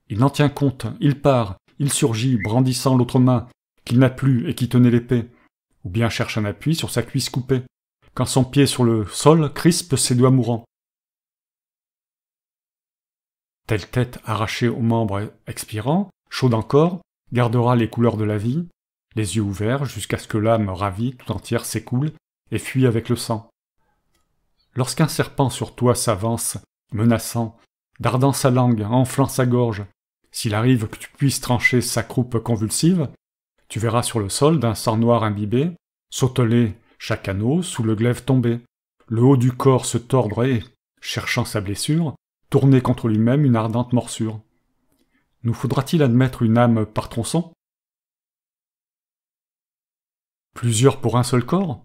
Il n'en tient compte, il part, il surgit, brandissant l'autre main, qu'il n'a plus et qui tenait l'épée, ou bien cherche un appui sur sa cuisse coupée, quand son pied sur le sol crispe ses doigts mourants. Telle tête arrachée aux membres expirants, chaude encore, gardera les couleurs de la vie, les yeux ouverts jusqu'à ce que l'âme ravie tout entière s'écoule et fuit avec le sang. Lorsqu'un serpent sur toi s'avance, menaçant, dardant sa langue, enflant sa gorge, s'il arrive que tu puisses trancher sa croupe convulsive, tu verras sur le sol d'un sang noir imbibé, sauteler chaque anneau sous le glaive tombé, le haut du corps se tordre et, cherchant sa blessure, tourner contre lui-même une ardente morsure. Nous faudra-t-il admettre une âme par tronçon? Plusieurs pour un seul corps?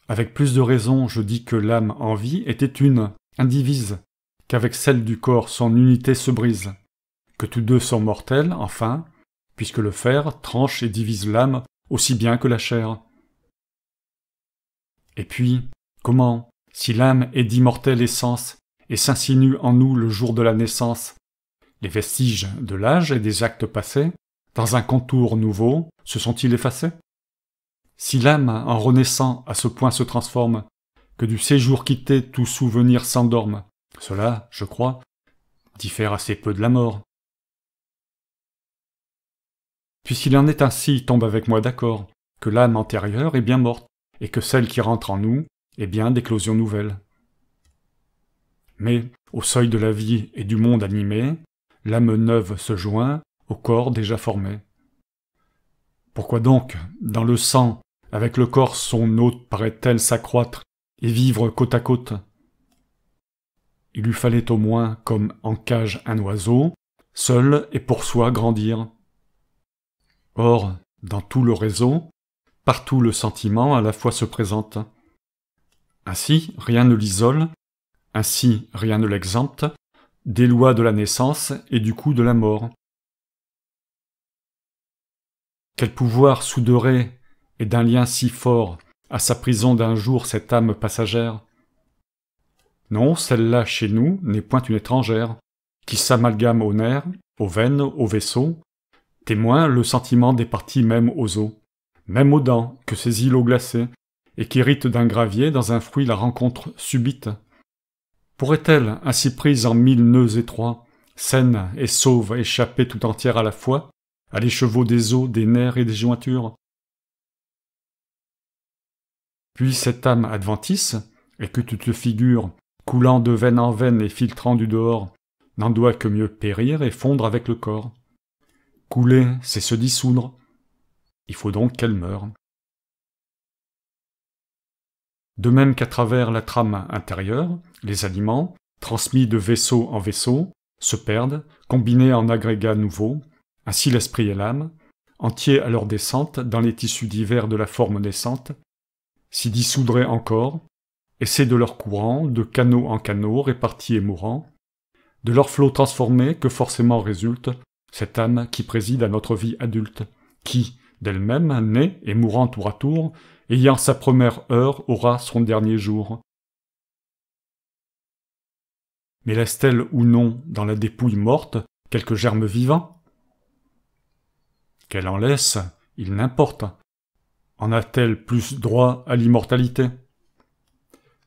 Avec plus de raison, je dis que l'âme en vie était une, indivise, qu'avec celle du corps son unité se brise, que tous deux sont mortels, enfin, puisque le fer tranche et divise l'âme aussi bien que la chair. Et puis, comment, si l'âme est d'immortelle essence, et s'insinue en nous le jour de la naissance, les vestiges de l'âge et des actes passés, dans un contour nouveau, se sont-ils effacés? Si l'âme, en renaissant, à ce point se transforme, que du séjour quitté tout souvenir s'endorme, cela, je crois, diffère assez peu de la mort. Puisqu'il en est ainsi, tombe avec moi d'accord, que l'âme antérieure est bien morte, et que celle qui rentre en nous est bien d'éclosion nouvelle. Mais, au seuil de la vie et du monde animé, l'âme neuve se joint au corps déjà formé. Pourquoi donc, dans le sang, avec le corps son hôte paraît-elle s'accroître et vivre côte à côte? Il lui fallait au moins, comme en cage un oiseau, seul et pour soi grandir. Or, dans tout le réseau, partout le sentiment à la fois se présente. Ainsi, rien ne l'isole, ainsi rien ne l'exempte, des lois de la naissance et du coup de la mort. Quel pouvoir souderait, et d'un lien si fort, à sa prison d'un jour cette âme passagère? Non, celle-là chez nous n'est point une étrangère, qui s'amalgame aux nerfs, aux veines, aux vaisseaux, témoin le sentiment des parties même aux os, même aux dents que ces îlots glacés, et qui hérite d'un gravier dans un fruit la rencontre subite. Pourrait-elle, ainsi prise en 1000 nœuds étroits, saine et sauve, échapper tout entière à la fois, à l'écheveau des os, des nerfs et des jointures? Puis cette âme adventice, et que tu te figures, coulant de veine en veine et filtrant du dehors, n'en doit que mieux périr et fondre avec le corps. Couler, c'est se dissoudre. Il faut donc qu'elle meure. De même qu'à travers la trame intérieure, les aliments, transmis de vaisseau en vaisseau, se perdent, combinés en agrégats nouveaux, ainsi l'esprit et l'âme, entiers à leur descente dans les tissus divers de la forme naissante, s'y dissoudraient encore, et c'est de leur courant, de canaux en canaux répartis et mourants, de leur flot transformé que forcément résulte cette âme qui préside à notre vie adulte, qui, d'elle-même, née et mourant tour à tour, ayant sa première heure, aura son dernier jour. Mais laisse-t-elle ou non dans la dépouille morte quelques germes vivants? Qu'elle en laisse, il n'importe. En a-t-elle plus droit à l'immortalité?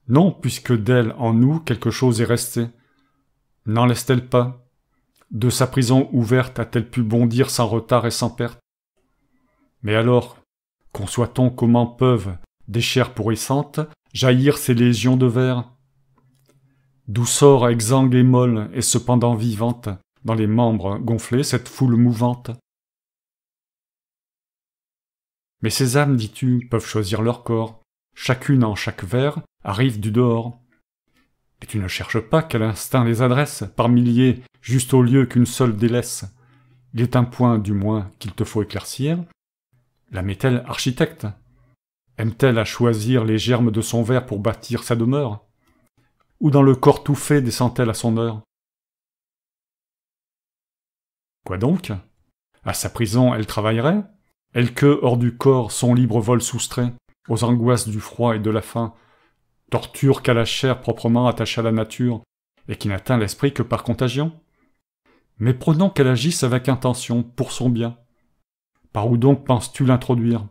Non, puisque d'elle en nous quelque chose est resté. N'en laisse-t-elle pas? De sa prison ouverte a-t-elle pu bondir sans retard et sans perte? Mais alors, conçoit-on comment peuvent, des chairs pourrissantes, jaillir ces légions de vers? D'où sort exsangue et molle, et cependant vivante, dans les membres gonflés, cette foule mouvante? Mais ces âmes, dis-tu, peuvent choisir leur corps, chacune en chaque vers arrive du dehors. Et tu ne cherches pas quel instinct les adresse, par milliers, juste au lieu qu'une seule délaisse. Il est un point, du moins, qu'il te faut éclaircir. L'âme est-elle architecte? Aime-t-elle à choisir les germes de son vers pour bâtir sa demeure? Ou dans le corps tout fait descend-elle à son heure? Quoi donc? À sa prison elle travaillerait? Elle que, hors du corps, son libre vol soustrait, aux angoisses du froid et de la faim, torture qu'à la chair proprement attachée à la nature, et qui n'atteint l'esprit que par contagion? Mais prenons qu'elle agisse avec intention, pour son bien. Par où donc penses-tu l'introduire?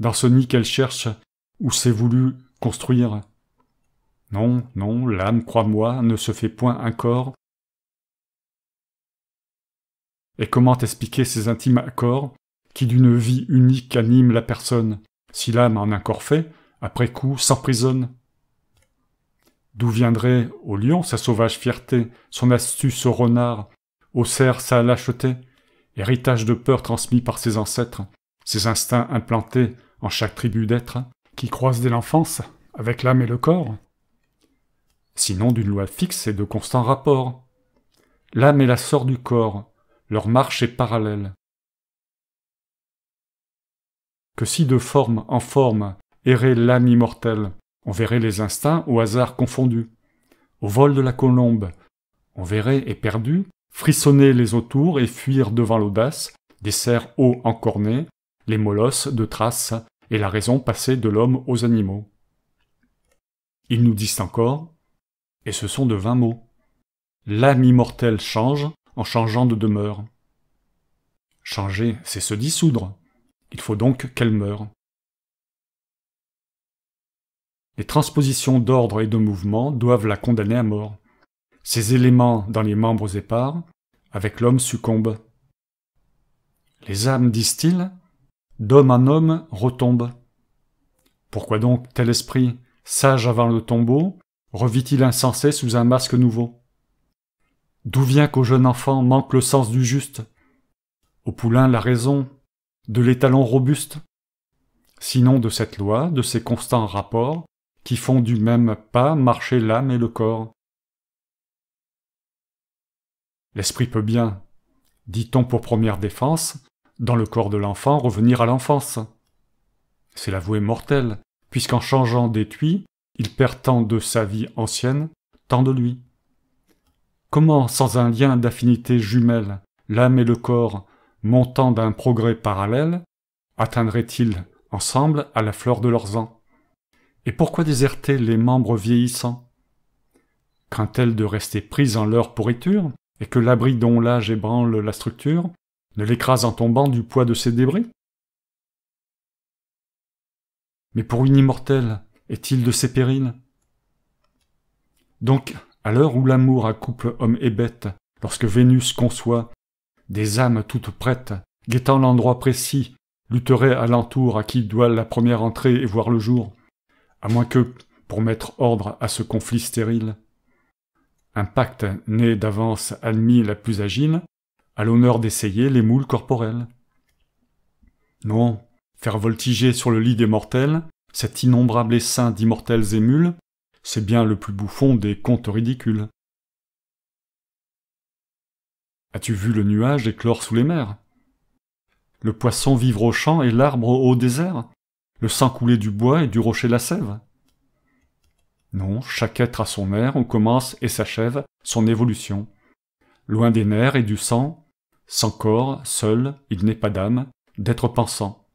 Dans ce nid qu'elle cherche, où c'est voulu construire? Non, non, l'âme, crois-moi, ne se fait point un corps. Et comment expliquer ces intimes accords, qui d'une vie unique animent la personne, si l'âme en un corps fait, après coup, s'emprisonne? D'où viendrait, au lion, sa sauvage fierté, son astuce au renard, au cerf sa lâcheté, héritage de peur transmis par ses ancêtres, ses instincts implantés en chaque tribu d'êtres, qui croisent dès l'enfance avec l'âme et le corps? Sinon d'une loi fixe et de constants rapports. L'âme est la sœur du corps, leur marche est parallèle. Que si de forme en forme errait l'âme immortelle, on verrait les instincts au hasard confondus. Au vol de la colombe, on verrait, éperdu, frissonner les autours et fuir devant l'audace des cerfs hauts encornés, les molosses de traces et la raison passée de l'homme aux animaux. Ils nous disent encore, et ce sont de 20 mots. L'âme immortelle change en changeant de demeure. Changer, c'est se dissoudre. Il faut donc qu'elle meure. Les transpositions d'ordre et de mouvement doivent la condamner à mort. Ces éléments dans les membres épars, avec l'homme succombent. Les âmes, disent-ils, d'homme en homme retombent. Pourquoi donc tel esprit, sage avant le tombeau, revit-il insensé sous un masque nouveau? D'où vient qu'au jeune enfant manque le sens du juste, au poulain la raison, de l'étalon robuste? Sinon de cette loi, de ces constants rapports, qui font du même pas marcher l'âme et le corps. L'esprit peut bien, dit-on pour première défense, dans le corps de l'enfant revenir à l'enfance. C'est l'avoué mortel, puisqu'en changeant d'étui, il perd tant de sa vie ancienne, tant de lui. Comment, sans un lien d'affinité jumelle, l'âme et le corps, montant d'un progrès parallèle, atteindraient-ils, ensemble, à la fleur de leurs ans? Et pourquoi déserter les membres vieillissants? Craint-elle de rester prise en leur pourriture, et que l'abri dont l'âge ébranle la structure ne l'écrase en tombant du poids de ses débris? Mais pour une immortelle, est-il de ces périls? Donc, à l'heure où l'amour accouple homme et bête, lorsque Vénus conçoit des âmes toutes prêtes, guettant l'endroit précis, lutteraient alentour à qui doit la première entrée et voir le jour, à moins que, pour mettre ordre à ce conflit stérile, un pacte né d'avance admis la plus agile, à l'honneur d'essayer les moules corporels. Non, faire voltiger sur le lit des mortels, cet innombrable essaim d'immortels émules, c'est bien le plus bouffon des contes ridicules. As-tu vu le nuage éclore sous les mers? Le poisson vivre au champ et l'arbre au désert? Le sang couler du bois et du rocher la sève? Non, chaque être a son air où commence et s'achève son évolution. Loin des nerfs et du sang, sans corps, seul, il n'est pas d'âme, d'être pensant.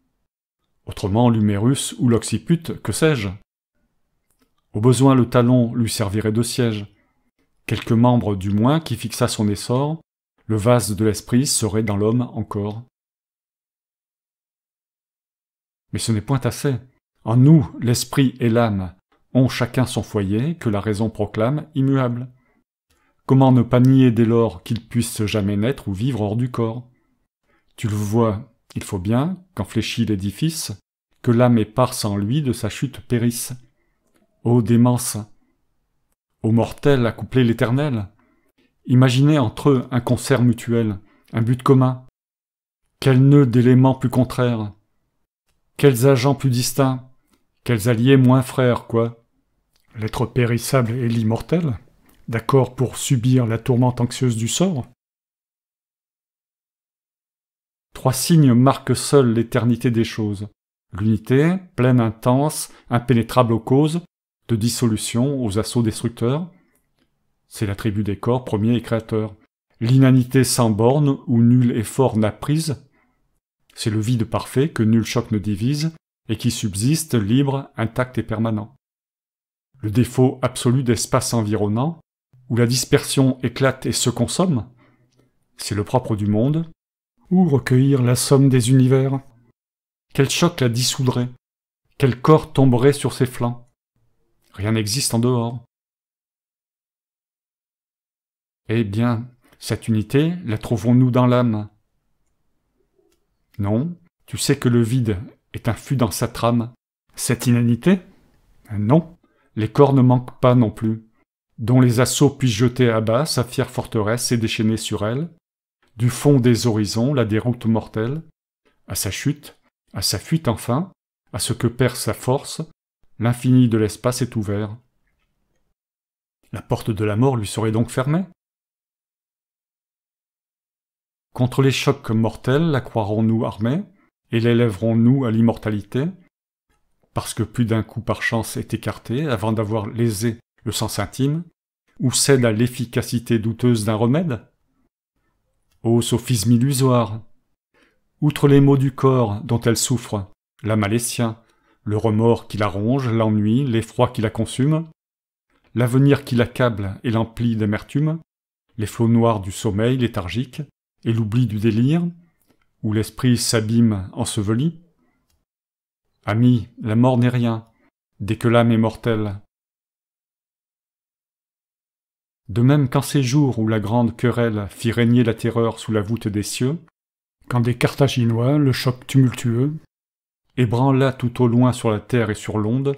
Autrement l'humérus ou l'occiput, que sais-je? Au besoin le talon lui servirait de siège. Quelques membres du moins qui fixât son essor, le vase de l'esprit serait dans l'homme encore. Mais ce n'est point assez. En nous, l'esprit et l'âme ont chacun son foyer que la raison proclame immuable. Comment ne pas nier dès lors qu'ils puissent jamais naître ou vivre hors du corps? Tu le vois, il faut bien, quand fléchit l'édifice, que l'âme éparse en lui de sa chute périsse. Ô démence! Ô mortels accouplez l'éternel! Imaginez entre eux un concert mutuel, un but commun. Quels nœuds d'éléments plus contraires! Quels agents plus distincts! Quels alliés moins frères, quoi! L'être périssable et l'immortel, d'accord pour subir la tourmente anxieuse du sort? Trois signes marquent seuls l'éternité des choses. L'unité, pleine intense, impénétrable aux causes, de dissolution aux assauts destructeurs. C'est l'attribut des corps premier et créateur. L'inanité sans borne où nul effort n'a prise. C'est le vide parfait que nul choc ne divise et qui subsiste libre, intact et permanent. Le défaut absolu d'espace environnant, où la dispersion éclate et se consomme, c'est le propre du monde. Où recueillir la somme des univers? Quel choc la dissoudrait? Quel corps tomberait sur ses flancs? Rien n'existe en dehors. Eh bien, cette unité, la trouvons-nous dans l'âme? Non, tu sais que le vide est infus dans sa trame. Cette inanité? Non, les corps ne manquent pas non plus, dont les assauts puissent jeter à bas sa fière forteresse et déchaîner sur elle, du fond des horizons la déroute mortelle, à sa chute, à sa fuite enfin, à ce que perd sa force, l'infini de l'espace est ouvert. La porte de la mort lui serait donc fermée? Contre les chocs mortels la croirons-nous armée, et l'élèverons-nous à l'immortalité, parce que plus d'un coup par chance est écarté avant d'avoir lésé le sens intime, ou cède à l'efficacité douteuse d'un remède? Ô sophisme illusoire! Outre les maux du corps dont elle souffre, la malétien, le remords qui la ronge, l'ennui, l'effroi qui la consume, l'avenir qui l'accable et l'emplit d'amertume, les flots noirs du sommeil léthargique et l'oubli du délire, où l'esprit s'abîme enseveli. Ami, la mort n'est rien, dès que l'âme est mortelle. De même qu'en ces jours où la grande querelle fit régner la terreur sous la voûte des cieux, quand des Carthaginois, le choc tumultueux, ébranla tout au loin sur la terre et sur l'onde,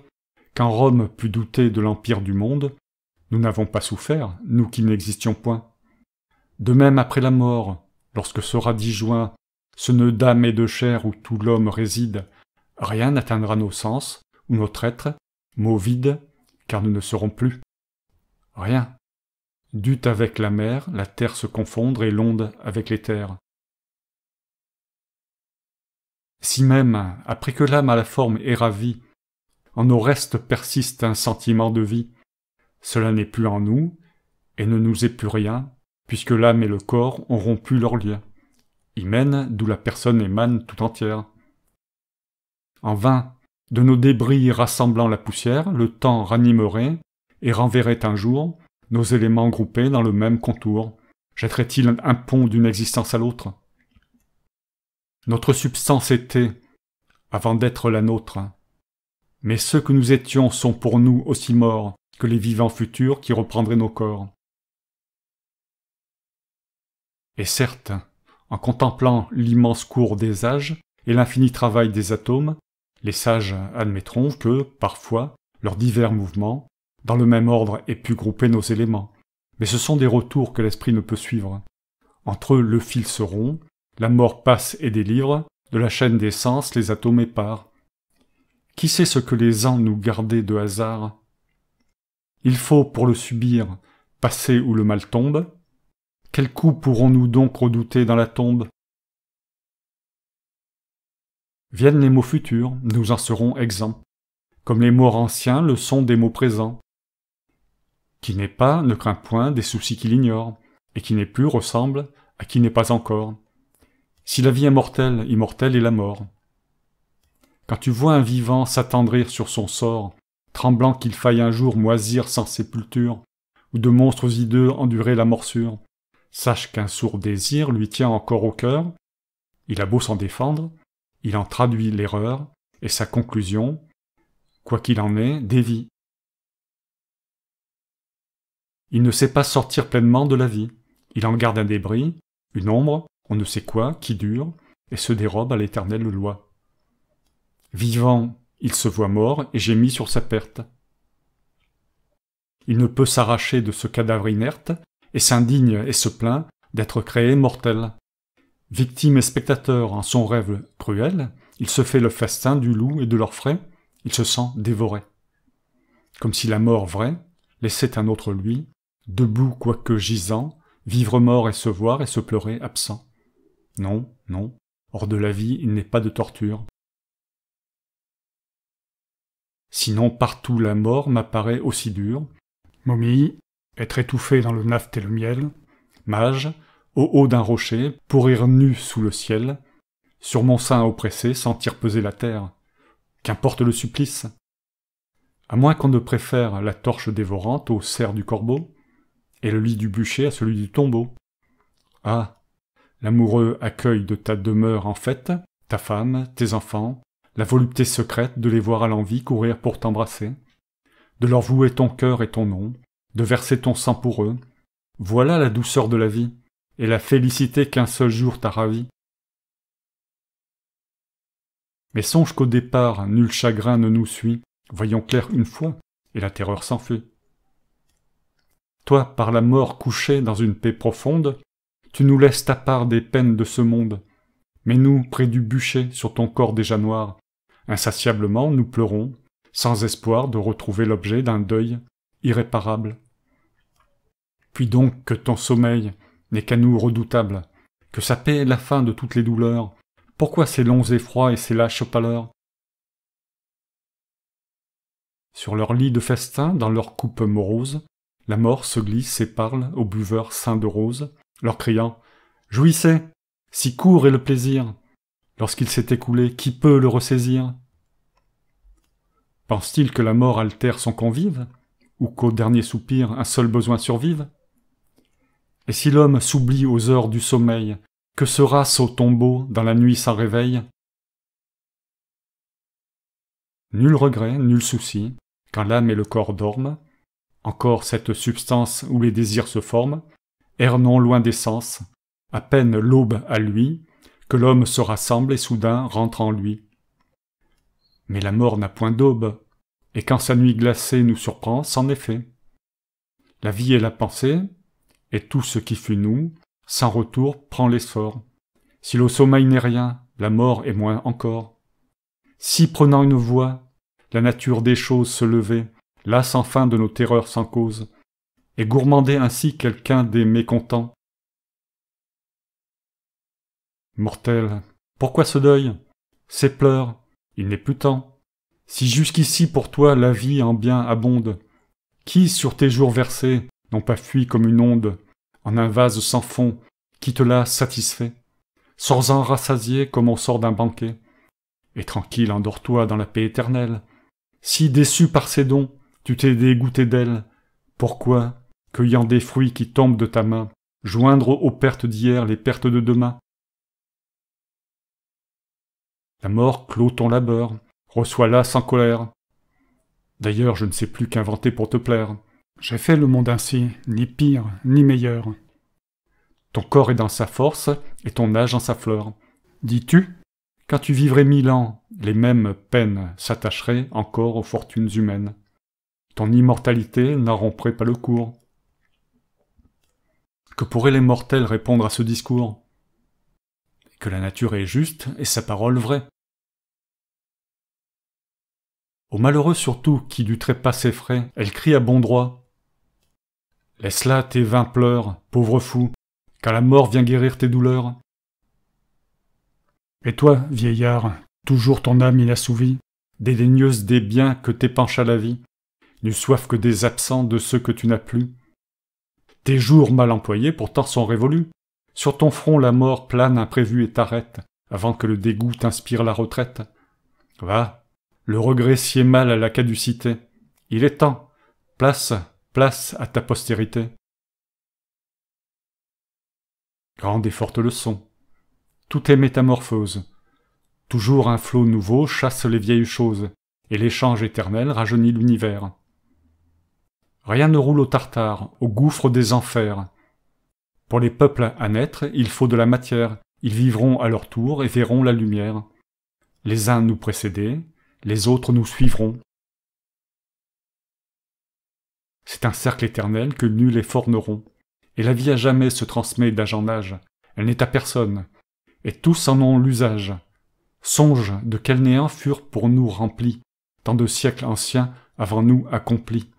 quand Rome put douter de l'empire du monde, nous n'avons pas souffert, nous qui n'existions point. De même après la mort, lorsque sera disjoint ce nœud d'âme et de chair où tout l'homme réside, rien n'atteindra nos sens, ou notre être, mot vide, car nous ne serons plus. Rien. Dut avec la mer, la terre se confondre et l'onde avec l'éther. Si même, après que l'âme à la forme est ravie, en nos restes persiste un sentiment de vie, cela n'est plus en nous, et ne nous est plus rien, puisque l'âme et le corps ont rompu leur lien. Hymen, d'où la personne émane tout entière. En vain, de nos débris rassemblant la poussière, le temps ranimerait et renverrait un jour nos éléments groupés dans le même contour. Jetterait-il un pont d'une existence à l'autre? Notre substance était, avant d'être la nôtre, mais ceux que nous étions sont pour nous aussi morts que les vivants futurs qui reprendraient nos corps. Et certes, en contemplant l'immense cours des âges et l'infini travail des atomes, les sages admettront que, parfois, leurs divers mouvements, dans le même ordre, aient pu grouper nos éléments. Mais ce sont des retours que l'esprit ne peut suivre. Entre eux, le fil se rompt, la mort passe et délivre, de la chaîne des sens les atomes éparent. Qui sait ce que les ans nous gardaient de hasard? Il faut, pour le subir, passer où le mal tombe. Quel coup pourrons-nous donc redouter dans la tombe? Viennent les mots futurs, nous en serons exempts. Comme les mots anciens le sont des mots présents. Qui n'est pas ne craint point des soucis qu'il ignore, et qui n'est plus ressemble à qui n'est pas encore. Si la vie est mortelle, immortelle est la mort. Quand tu vois un vivant s'attendrir sur son sort, tremblant qu'il faille un jour moisir sans sépulture, ou de monstres hideux endurer la morsure, sache qu'un sourd désir lui tient encore au cœur, il a beau s'en défendre, il en traduit l'erreur, et sa conclusion, quoi qu'il en ait, dévie. Il ne sait pas sortir pleinement de la vie, il en garde un débris, une ombre, on ne sait quoi, qui dure, et se dérobe à l'éternelle loi. Vivant, il se voit mort et gémit sur sa perte. Il ne peut s'arracher de ce cadavre inerte, et s'indigne et se plaint d'être créé mortel. Victime et spectateur en son rêve cruel, il se fait le festin du loup et de leurs frais, il se sent dévoré. Comme si la mort vraie laissait un autre lui, debout quoique gisant, vivre mort et se pleurer absent. Non, non, hors de la vie il n'est pas de torture. Sinon partout la mort m'apparaît aussi dure. Momie, être étouffé dans le naphte et le miel, mage, au haut d'un rocher, pourrir nu sous le ciel, sur mon sein oppressé sentir peser la terre. Qu'importe le supplice. À moins qu'on ne préfère la torche dévorante au cerf du corbeau, et le lit du bûcher à celui du tombeau. Ah, l'amoureux accueil de ta demeure en fête, ta femme, tes enfants, la volupté secrète de les voir à l'envie courir pour t'embrasser, de leur vouer ton cœur et ton nom, de verser ton sang pour eux. Voilà la douceur de la vie, et la félicité qu'un seul jour t'a ravi. Mais songe qu'au départ, nul chagrin ne nous suit, voyons clair une fois, et la terreur s'enfuit. Toi, par la mort couché dans une paix profonde, tu nous laisses ta part des peines de ce monde, mais nous, près du bûcher, sur ton corps déjà noir, insatiablement nous pleurons, sans espoir de retrouver l'objet d'un deuil irréparable. Puis donc que ton sommeil n'est qu'à nous redoutable, que sa paix est la fin de toutes les douleurs, pourquoi ces longs effrois et ces lâches pâleurs? Sur leur lit de festin, dans leur coupe morose, la mort se glisse et parle aux buveurs seints de rose, leur criant « Jouissez, si court est le plaisir ! Lorsqu'il s'est écoulé, qui peut le ressaisir ?» Pense-t-il que la mort altère son convive, ou qu'au dernier soupir un seul besoin survive? Et si l'homme s'oublie aux heures du sommeil, que sera-ce au tombeau dans la nuit sans réveil? Nul regret, nul souci, quand l'âme et le corps dorment, encore cette substance où les désirs se forment, erre non loin des sens, à peine l'aube à lui, que l'homme se rassemble et soudain rentre en lui. Mais la mort n'a point d'aube, et quand sa nuit glacée nous surprend, c'en est fait. La vie est la pensée, et tout ce qui fut nous, sans retour, prend l'essor. Si le sommeil n'est rien, la mort est moins encore. Si, prenant une voie, la nature des choses se levait, là sans fin de nos terreurs sans cause, et gourmander ainsi quelqu'un des mécontents. Mortel, pourquoi ce deuil? Ces pleurs, il n'est plus temps. Si jusqu'ici pour toi la vie en bien abonde, qui sur tes jours versés n'ont pas fui comme une onde, en un vase sans fond, qui te l'a satisfait. Sors-en rassasié comme on sort d'un banquet, et tranquille endors-toi dans la paix éternelle. Si déçu par ces dons, tu t'es dégoûté d'elle, pourquoi, cueillant des fruits qui tombent de ta main, joindre aux pertes d'hier les pertes de demain? La mort clôt ton labeur, reçois-la sans colère. D'ailleurs, je ne sais plus qu'inventer pour te plaire. J'ai fait le monde ainsi, ni pire, ni meilleur. Ton corps est dans sa force, et ton âge en sa fleur. Dis-tu, quand tu vivrais 1000 ans, les mêmes peines s'attacheraient encore aux fortunes humaines. Ton immortalité n'en romprait pas le cours. Que pourraient les mortels répondre à ce discours? Que la nature est juste et sa parole vraie. Aux malheureux surtout qui du trépas s'effraient, elle crie à bon droit. Laisse là tes vains pleurs, pauvre fou, car la mort vient guérir tes douleurs. Et toi, vieillard, toujours ton âme inassouvie, dédaigneuse des biens que t'épancha la vie, n'eus soif que des absents de ceux que tu n'as plus. Tes jours mal employés pourtant sont révolus. Sur ton front la mort plane imprévue et t'arrête, avant que le dégoût t'inspire la retraite. Va, le regret sied mal à la caducité. Il est temps, place à ta postérité. Grande et forte leçon. Tout est métamorphose. Toujours un flot nouveau chasse les vieilles choses, et l'échange éternel rajeunit l'univers. Rien ne roule au tartare, au gouffre des enfers. Pour les peuples à naître, il faut de la matière. Ils vivront à leur tour et verront la lumière. Les uns nous précéder, les autres nous suivront. C'est un cercle éternel que nul effort n'auront. Et la vie à jamais se transmet d'âge en âge. Elle n'est à personne. Et tous en ont l'usage. Songe de quel néant furent pour nous remplis, tant de siècles anciens avant nous accomplis.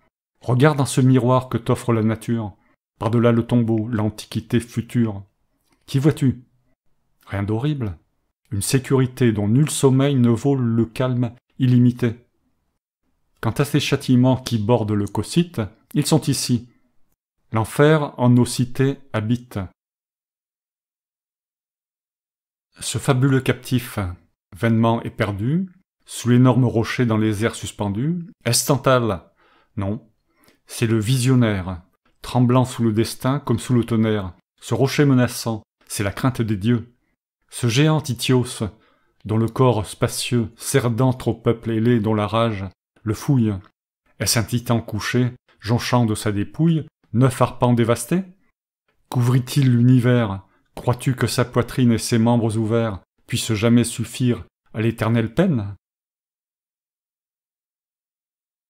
Regarde dans ce miroir que t'offre la nature, par-delà le tombeau, l'antiquité future. Qu'y vois-tu? Rien d'horrible. Une sécurité dont nul sommeil ne vaut le calme illimité. Quant à ces châtiments qui bordent le Cocyte, ils sont ici. L'enfer en nos cités habite. Ce fabuleux captif, vainement éperdu, sous l'énorme rocher dans les airs suspendus, est-ce Tantale? Non, c'est le visionnaire, tremblant sous le destin comme sous le tonnerre. Ce rocher menaçant, c'est la crainte des dieux. Ce géant Tithios, dont le corps spacieux, sert d'antre au peuple ailé dont la rage le fouille. Est-ce un titan couché, jonchant de sa dépouille 9 arpents dévastés? Couvrit-il l'univers? Crois-tu que sa poitrine et ses membres ouverts puissent jamais suffire à l'éternelle peine?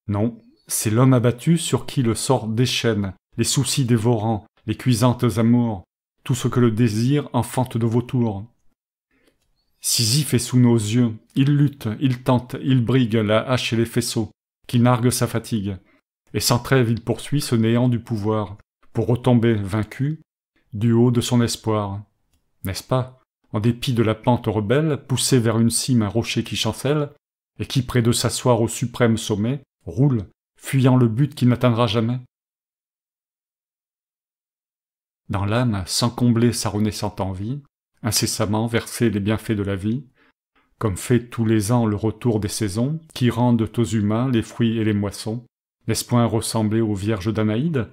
Non, c'est l'homme abattu sur qui le sort déchaîne, les soucis dévorants, les cuisantes amours, tout ce que le désir enfante de vautours. Sisyphe est sous nos yeux, il lutte, il tente, il brigue la hache et les faisceaux, qui narguent sa fatigue, et sans trêve il poursuit ce néant du pouvoir, pour retomber vaincu, du haut de son espoir. N'est-ce pas, en dépit de la pente rebelle, poussé vers une cime un rocher qui chancelle, et qui, près de s'asseoir au suprême sommet, roule, fuyant le but qu'il n'atteindra jamais? Dans l'âme, sans combler sa renaissante envie, incessamment verser les bienfaits de la vie, comme fait tous les ans le retour des saisons, qui rendent aux humains les fruits et les moissons, n'est-ce point ressembler aux vierges d'Anaïde,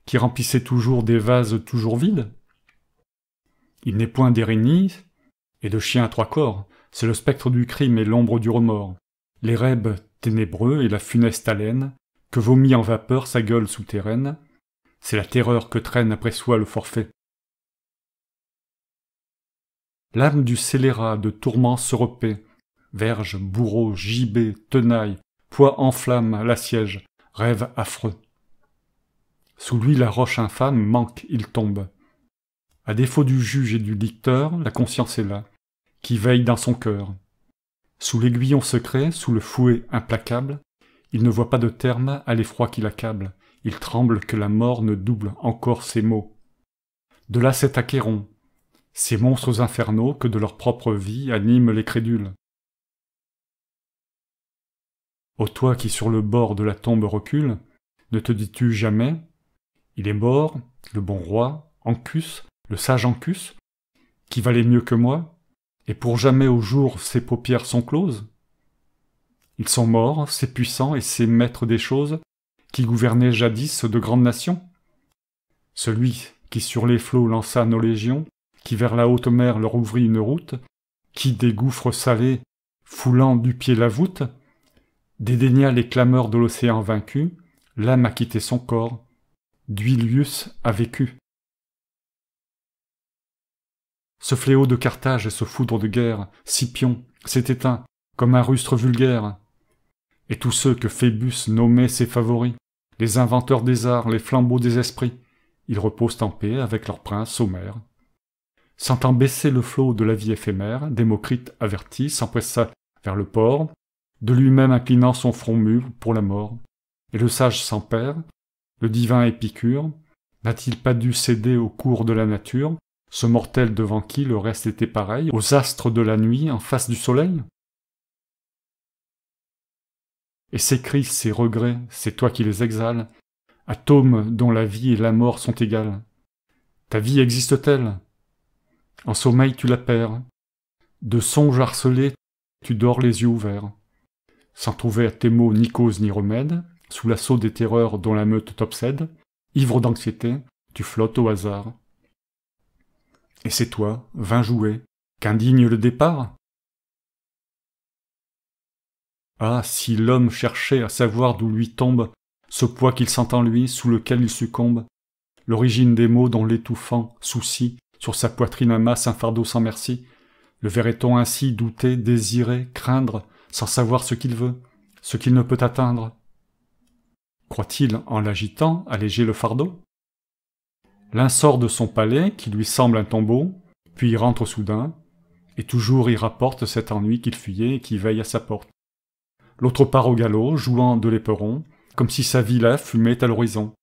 qui remplissaient toujours des vases toujours vides? Il n'est point d'Érénie et de chien à 3 corps, c'est le spectre du crime et l'ombre du remords, les rêves ténébreux et la funeste haleine, que vomit en vapeur sa gueule souterraine, c'est la terreur que traîne après soi le forfait. L'âme du scélérat de tourments se repaît, verge, bourreau, gibet, tenaille, poids enflamme, l'assiège, rêve affreux. Sous lui la roche infâme manque, il tombe. À défaut du juge et du dicteur, la conscience est là, qui veille dans son cœur. Sous l'aiguillon secret, sous le fouet implacable, il ne voit pas de terme à l'effroi qui l'accable, il tremble que la mort ne double encore ses maux. De là cet Achéron, ces monstres infernaux que de leur propre vie animent les crédules. Ô toi qui sur le bord de la tombe recules, ne te dis-tu jamais, Il est mort, le bon roi, Ancus, le sage Ancus, qui valait mieux que moi, et pour jamais au jour ses paupières sont closes. Ils sont morts, ces puissants et ces maîtres des choses, qui gouvernaient jadis de grandes nations. Celui qui sur les flots lança nos légions, qui vers la haute mer leur ouvrit une route, qui des gouffres salés, foulant du pied la voûte, dédaigna les clameurs de l'océan vaincu, l'âme a quitté son corps, Duilius a vécu. Ce fléau de Carthage et ce foudre de guerre, Scipion, s'est éteint, comme un rustre vulgaire. Et tous ceux que Phébus nommait ses favoris, les inventeurs des arts, les flambeaux des esprits, ils reposent en paix avec leur prince Homère. Sentant baisser le flot de la vie éphémère, Démocrite averti s'empressa vers le port, de lui-même inclinant son front mûr pour la mort. Et le sage sans père, le divin Épicure, n'a-t-il pas dû céder au cours de la nature, ce mortel devant qui le reste était pareil, aux astres de la nuit en face du soleil? Et ces cris, ces regrets, c'est toi qui les exhales, atomes dont la vie et la mort sont égales. Ta vie existe-t-elle? En sommeil tu la perds. De songes harcelés, tu dors les yeux ouverts. Sans trouver à tes mots ni cause ni remède, sous l'assaut des terreurs dont la meute t'obsède, ivre d'anxiété, tu flottes au hasard. Et c'est toi, vain jouet, qu'indigne le départ? Ah, si l'homme cherchait à savoir d'où lui tombe ce poids qu'il sent en lui, sous lequel il succombe, l'origine des maux dont l'étouffant souci sur sa poitrine amasse un fardeau sans merci, le verrait-on ainsi douter, désirer, craindre, sans savoir ce qu'il veut, ce qu'il ne peut atteindre? Croit-il, en l'agitant, alléger le fardeau? L'un sort de son palais, qui lui semble un tombeau, puis y rentre soudain, et toujours y rapporte cet ennui qu'il fuyait et qui veille à sa porte. L'autre part au galop, jouant de l'éperon, comme si sa vie là fumait à l'horizon.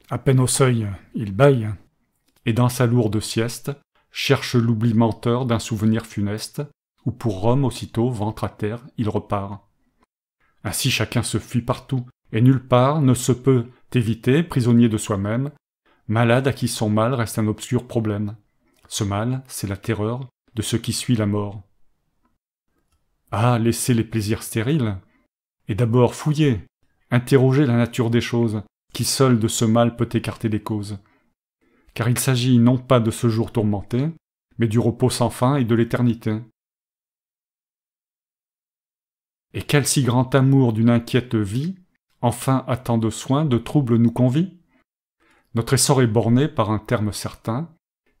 À peine au seuil, il bâille, et dans sa lourde sieste, cherche l'oubli menteur d'un souvenir funeste, où pour Rome aussitôt, ventre à terre, il repart. Ainsi chacun se fuit partout, et nulle part ne se peut éviter, prisonnier de soi-même, malade à qui son mal reste un obscur problème. Ce mal, c'est la terreur de ce qui suit la mort. Ah, laissez les plaisirs stériles, et d'abord fouillez, interrogez la nature des choses, qui seule de ce mal peut écarter les causes. Car il s'agit non pas de ce jour tourmenté, mais du repos sans fin et de l'éternité. Et quel si grand amour d'une inquiète vie, enfin à tant de soins, de troubles nous convie? Notre essor est borné par un terme certain,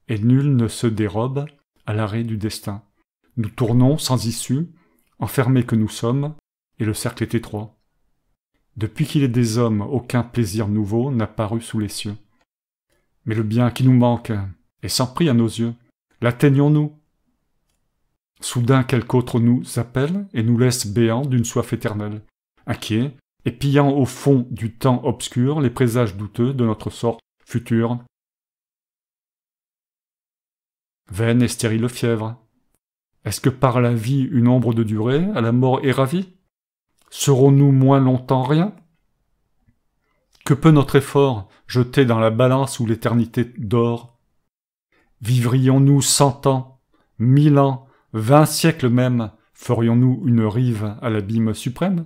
et nul ne se dérobe à l'arrêt du destin. Nous tournons sans issue, enfermés que nous sommes, et le cercle est étroit. Depuis qu'il est des hommes, aucun plaisir nouveau n'a paru sous les cieux. Mais le bien qui nous manque est sans prix à nos yeux. L'atteignons-nous? Soudain quelque autre nous appelle et nous laisse béants d'une soif éternelle, inquiets, et pillant au fond du temps obscur les présages douteux de notre sort futur. Vaine et stérile fièvre. Est-ce que par la vie une ombre de durée à la mort est ravie? Serons-nous moins longtemps rien? Que peut notre effort jeter dans la balance où l'éternité dort? Vivrions-nous 100 ans, 1000 ans, 20 siècles même, ferions-nous une rive à l'abîme suprême?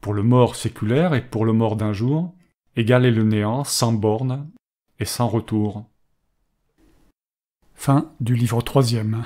Pour le mort séculaire et pour le mort d'un jour, égal est le néant sans borne et sans retour. Fin du livre 3e.